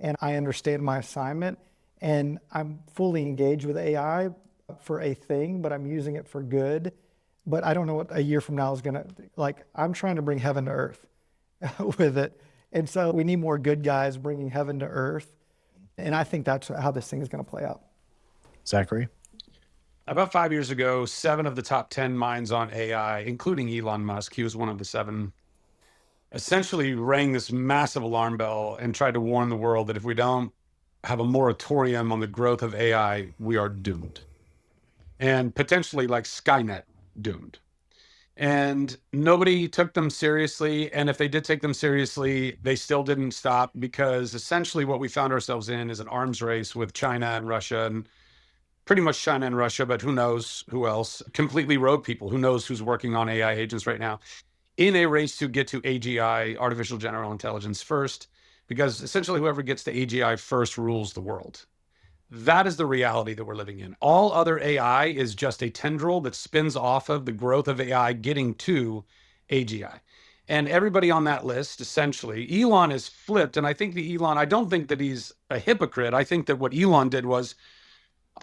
And I understand my assignment. And I'm fully engaged with AI for a thing, but I'm using it for good. But I don't know what a year from now is going to, I'm trying to bring heaven to earth with it. And so we need more good guys bringing heaven to earth. And I think that's how this thing is going to play out. Zachary? About 5 years ago, 7 of the top 10 minds on AI, including Elon Musk, he was one of the 7, essentially rang this massive alarm bell and tried to warn the world that if we don't have a moratorium on the growth of AI, we are doomed. And potentially like Skynet doomed. And nobody took them seriously. And if they did take them seriously, they still didn't stop, because essentially what we found ourselves in is an arms race with China and Russia, and pretty much China and Russia, but who knows who else, completely rogue people, who knows who's working on AI agents right now, in a race to get to AGI, artificial general intelligence, first, because essentially whoever gets to AGI first rules the world. That is the reality that we're living in. All other AI is just a tendril that spins off of the growth of AI getting to AGI. And everybody on that list, essentially, Elon is flipped. And I think I don't think that he's a hypocrite. I think that what Elon did was,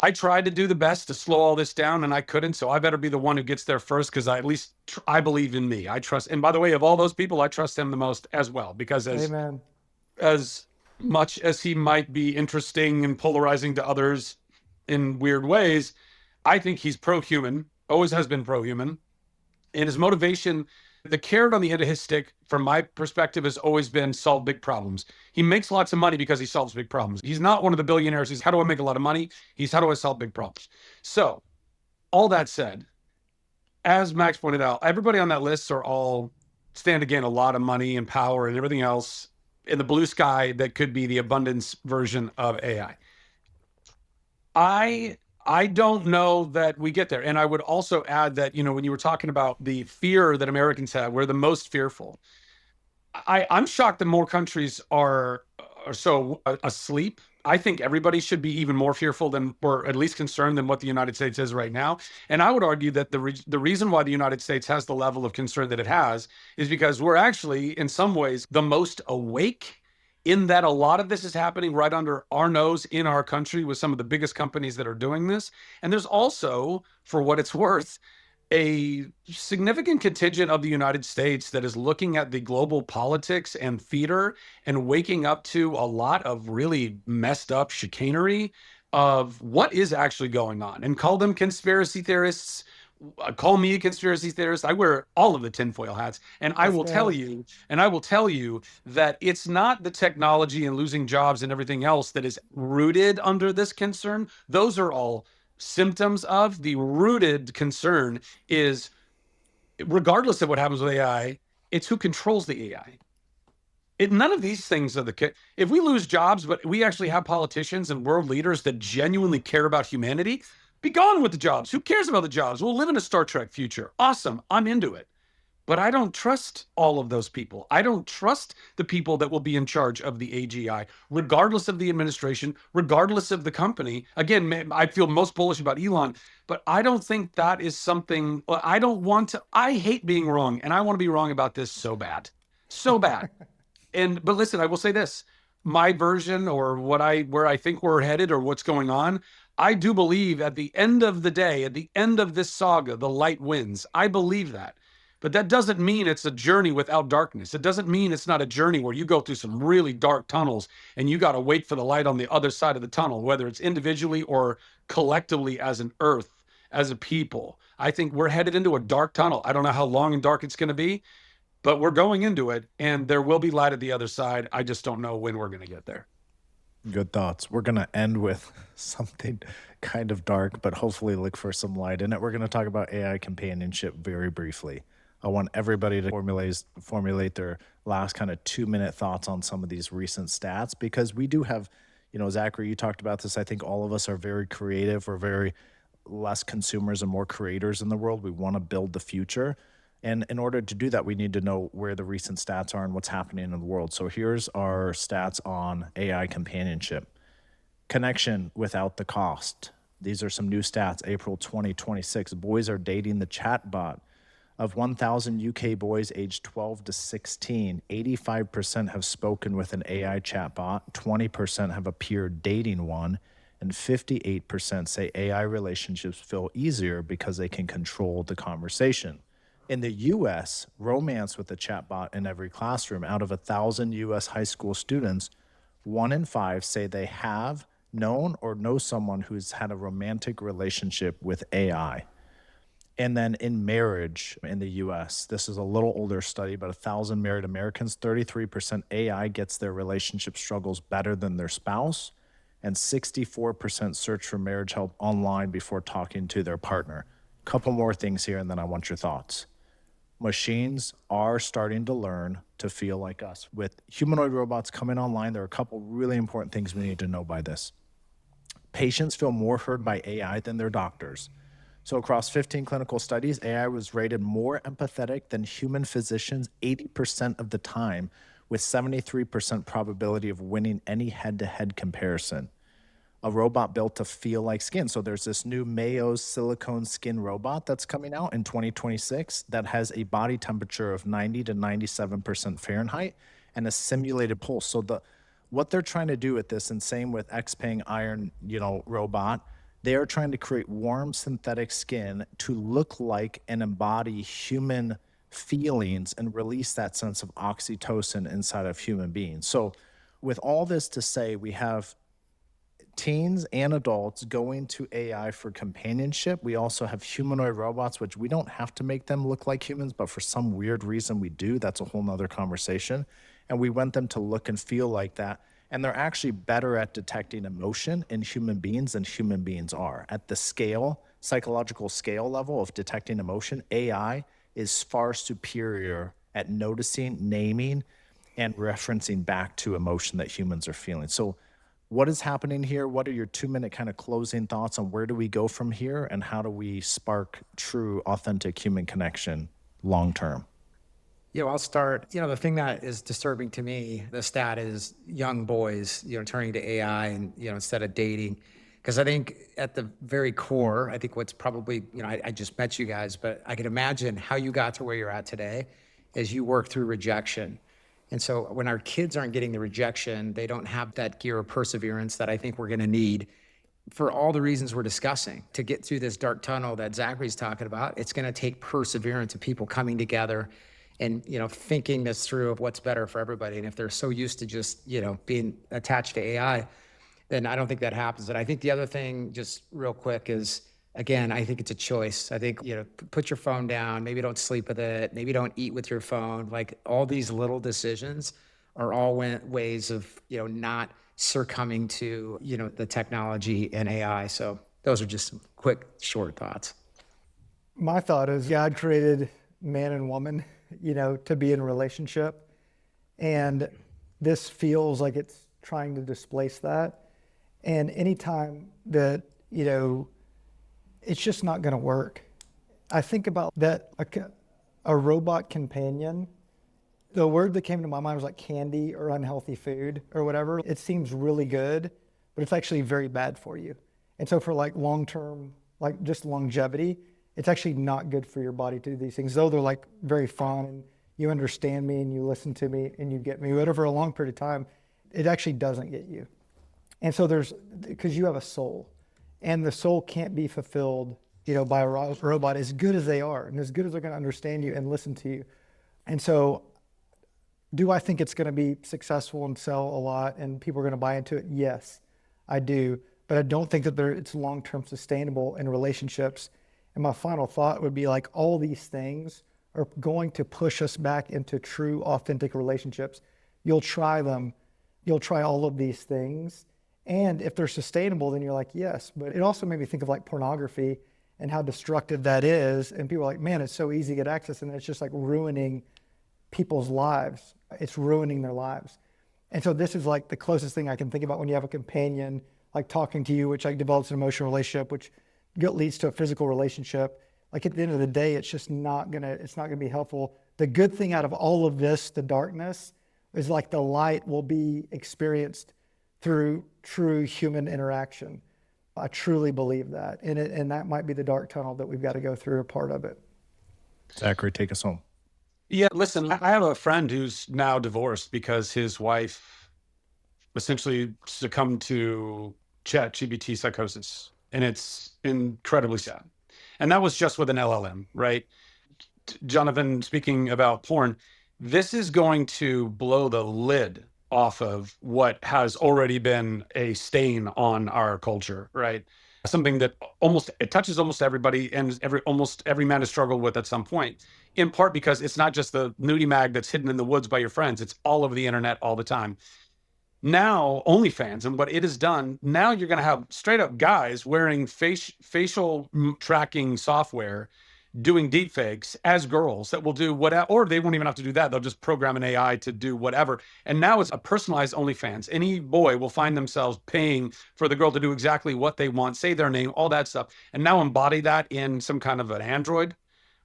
I tried to do the best to slow all this down and I couldn't. So I better be the one who gets there first, because I believe in me. I trust. And by the way, of all those people, I trust him the most as well, because Amen. As much as he might be interesting and polarizing to others in weird ways, I think he's pro-human, always has been pro-human. And his motivation, the carrot on the end of his stick, from my perspective, has always been solve big problems. He makes lots of money because he solves big problems. He's not one of the billionaires. He's how do I make a lot of money? He's how do I solve big problems? So all that said, as Max pointed out, everybody on that list are all stand to gain a lot of money and power and everything else in the blue sky that could be the abundance version of AI. I don't know that we get there. And I would also add that, when you were talking about the fear that Americans have, we're the most fearful. I'm shocked that more countries are so asleep. I think everybody should be even more fearful than, or at least concerned than, what the United States is right now. And I would argue that the reason why the United States has the level of concern that it has is because we're actually, in some ways, the most awake, in that a lot of this is happening right under our nose in our country with some of the biggest companies that are doing this. And there's also, for what it's worth, a significant contingent of the United States that is looking at the global politics and theater and waking up to a lot of really messed up chicanery of what is actually going on, and call them conspiracy theorists. Call me a conspiracy theorist. I wear all of the tinfoil hats, and I will tell you that it's not the technology and losing jobs and everything else that is rooted under this concern. Those are all symptoms of. The rooted concern is, regardless of what happens with AI, it's who controls the AI. None of these things are if we lose jobs, but we actually have politicians and world leaders that genuinely care about humanity, be gone with the jobs. Who cares about the jobs? We'll live in a Star Trek future. Awesome. I'm into it. But I don't trust all of those people. I don't trust the people that will be in charge of the AGI, regardless of the administration, regardless of the company. Again, I feel most bullish about Elon, but I don't think that is something. I hate being wrong, and I want to be wrong about this so bad. So bad. But listen, I will say this. My version, or where I think we're headed, or what's going on, I do believe at the end of the day, at the end of this saga, the light wins. I believe that. But that doesn't mean it's a journey without darkness. It doesn't mean it's not a journey where you go through some really dark tunnels and you got to wait for the light on the other side of the tunnel, whether it's individually or collectively as an earth, as a people. I think we're headed into a dark tunnel. I don't know how long and dark it's going to be, but we're going into it, and there will be light at the other side. I just don't know when we're going to get there. Good thoughts. We're going to end with something kind of dark, but hopefully look for some light in it. We're going to talk about AI companionship very briefly. I want everybody to formulate their last kind of 2-minute thoughts on some of these recent stats, because we do have, Zachary, you talked about this. I think all of us are very creative. We're very less consumers and more creators in the world. We want to build the future. And in order to do that, we need to know where the recent stats are and what's happening in the world. So here's our stats on AI companionship. Connection without the cost. These are some new stats. April 2026, boys are dating the chatbot. Of 1,000 UK boys aged 12 to 16, 85% have spoken with an AI chatbot, 20% have appeared dating one, and 58% say AI relationships feel easier because they can control the conversation. In the US, romance with a chatbot in every classroom. Out of 1,000 US high school students, 1 in 5 say they have known or know someone who's had a romantic relationship with AI. And then in marriage in the US, this is a little older study, but 1,000 married Americans, 33% AI gets their relationship struggles better than their spouse, and 64% search for marriage help online before talking to their partner. Couple more things here, and then I want your thoughts. Machines are starting to learn to feel like us. With humanoid robots coming online, there are a couple really important things we need to know by this. Patients feel more heard by AI than their doctors. So across 15 clinical studies, AI was rated more empathetic than human physicians 80% of the time, with 73% probability of winning any head-to-head comparison. A robot built to feel like skin. So there's this new Mayo silicone skin robot that's coming out in 2026 that has a body temperature of 90 to 97% Fahrenheit and a simulated pulse. So what they're trying to do with this, and same with Xpeng Iron, robot, they are trying to create warm synthetic skin to look like and embody human feelings and release that sense of oxytocin inside of human beings. So with all this to say, we have teens and adults going to AI for companionship. We also have humanoid robots, which we don't have to make them look like humans, but for some weird reason we do. That's a whole nother conversation. And we want them to look and feel like that. And they're actually better at detecting emotion in human beings than human beings are. At the scale, psychological scale level of detecting emotion, AI is far superior at noticing, naming, and referencing back to emotion that humans are feeling. So what is happening here? What are your 2-minute kind of closing thoughts on where do we go from here, and how do we spark true, authentic human connection long term? Yeah, I'll start. The thing that is disturbing to me, the stat is young boys, turning to AI and, instead of dating. Because I think at the very core, I think what's probably, I just met you guys, but I can imagine how you got to where you're at today as you work through rejection. And so when our kids aren't getting the rejection, they don't have that gear of perseverance that I think we're going to need for all the reasons we're discussing. To get through this dark tunnel that Zachary's talking about, it's going to take perseverance of people coming together and, thinking this through of what's better for everybody. And if they're so used to just, being attached to AI, then I don't think that happens. And I think the other thing, just real quick, is, again, I think it's a choice. I think, put your phone down, maybe don't sleep with it, maybe don't eat with your phone. Like, all these little decisions are all ways of, not succumbing to, the technology and AI. So those are just some quick, short thoughts. My thought is God created man and woman, to be in a relationship. And this feels like it's trying to displace that. And anytime that, it's just not going to work. I think about that, a robot companion. The word that came to my mind was like candy or unhealthy food or whatever. It seems really good, but it's actually very bad for you. And so for like long-term, like just longevity, it's actually not good for your body to do these things. Though they're like very fun and you understand me and you listen to me and you get me, but over a long period of time, it actually doesn't get you. And so because you have a soul, and the soul can't be fulfilled by a robot, as good as they are and as good as they're going to understand you and listen to you. And so do I think it's going to be successful and sell a lot and people are going to buy into it? Yes, I do. But I don't think that it's long-term sustainable in relationships. And my final thought would be like all these things are going to push us back into true, authentic relationships. You'll try them. You'll try all of these things. And if they're sustainable, then you're like, yes. But it also made me think of like pornography and how destructive that is. And people are like, man, it's so easy to get access. And it's just like ruining people's lives. It's ruining their lives. And so this is like the closest thing I can think about when you have a companion, like talking to you, which like develops an emotional relationship, which leads to a physical relationship. Like at the end of the day, it's not gonna be helpful. The good thing out of all of this, the darkness, is like the light will be experienced through true human interaction. I truly believe that. And that might be the dark tunnel that we've got to go through, a part of it. Zachary, take us home. Yeah, listen, I have a friend who's now divorced because his wife essentially succumbed to ChatGPT psychosis. And it's incredibly sad. And that was just with an LLM, right? Jonathan, speaking about porn, this is going to blow the lid off of what has already been a stain on our culture, right? Something that it touches almost everybody, and almost every man has struggled with at some point, in part because it's not just the nudie mag that's hidden in the woods by your friends, it's all over the internet all the time. Now, OnlyFans and what it has done, now you're going to have straight up guys wearing facial tracking software doing deepfakes as girls that will do whatever, or they won't even have to do that. They'll just program an AI to do whatever. And now it's a personalized OnlyFans. Any boy will find themselves paying for the girl to do exactly what they want, say their name, all that stuff. And now embody that in some kind of an android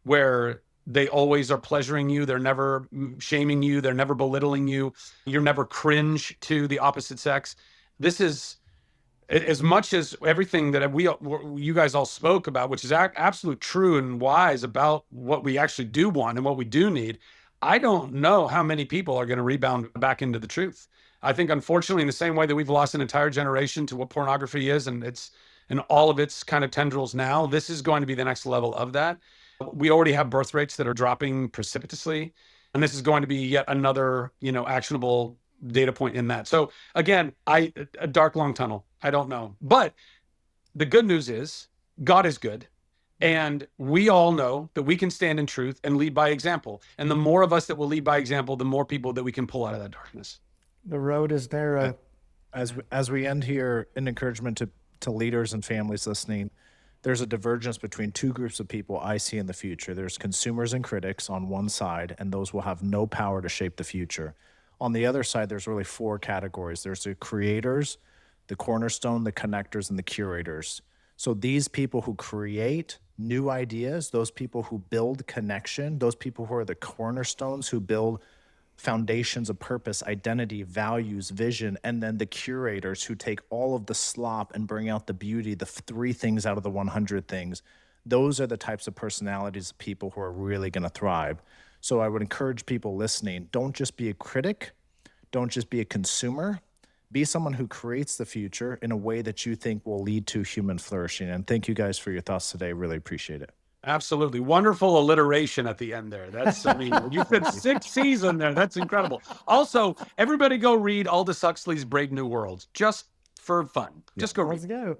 where they always are pleasuring you. They're never shaming you. They're never belittling you. You're never cringe to the opposite sex. This is, as much as everything that you guys all spoke about, which is absolute true and wise about what we actually do want and what we do need, I don't know how many people are going to rebound back into the truth. I think, unfortunately, in the same way that we've lost an entire generation to what pornography is and all of its kind of tendrils now, this is going to be the next level of that. We already have birth rates that are dropping precipitously, and this is going to be yet another, actionable data point in that. So again, a dark, long tunnel. I don't know. But the good news is God is good. And we all know that we can stand in truth and lead by example. And the more of us that will lead by example, the more people that we can pull out of that darkness. The road is narrow. As we end here, an encouragement to leaders and families listening, there's a divergence between two groups of people I see in the future. There's consumers and critics on one side, and those will have no power to shape the future. On the other side, there's really four categories. There's the creators, the cornerstone, the connectors, and the curators. So these people who create new ideas, those people who build connection, those people who are the cornerstones, who build foundations of purpose, identity, values, vision, and then the curators who take all of the slop and bring out the beauty, the 3 things out of the 100 things. Those are the types of personalities of people who are really going to thrive. So I would encourage people listening, don't just be a critic, don't just be a consumer, be someone who creates the future in a way that you think will lead to human flourishing. And thank you guys for your thoughts today. Really appreciate it. Absolutely. Wonderful alliteration at the end there. You fit 6 C's in there. That's incredible. Also, everybody go read Aldous Huxley's Brave New World, just for fun. Just go read. Let's go.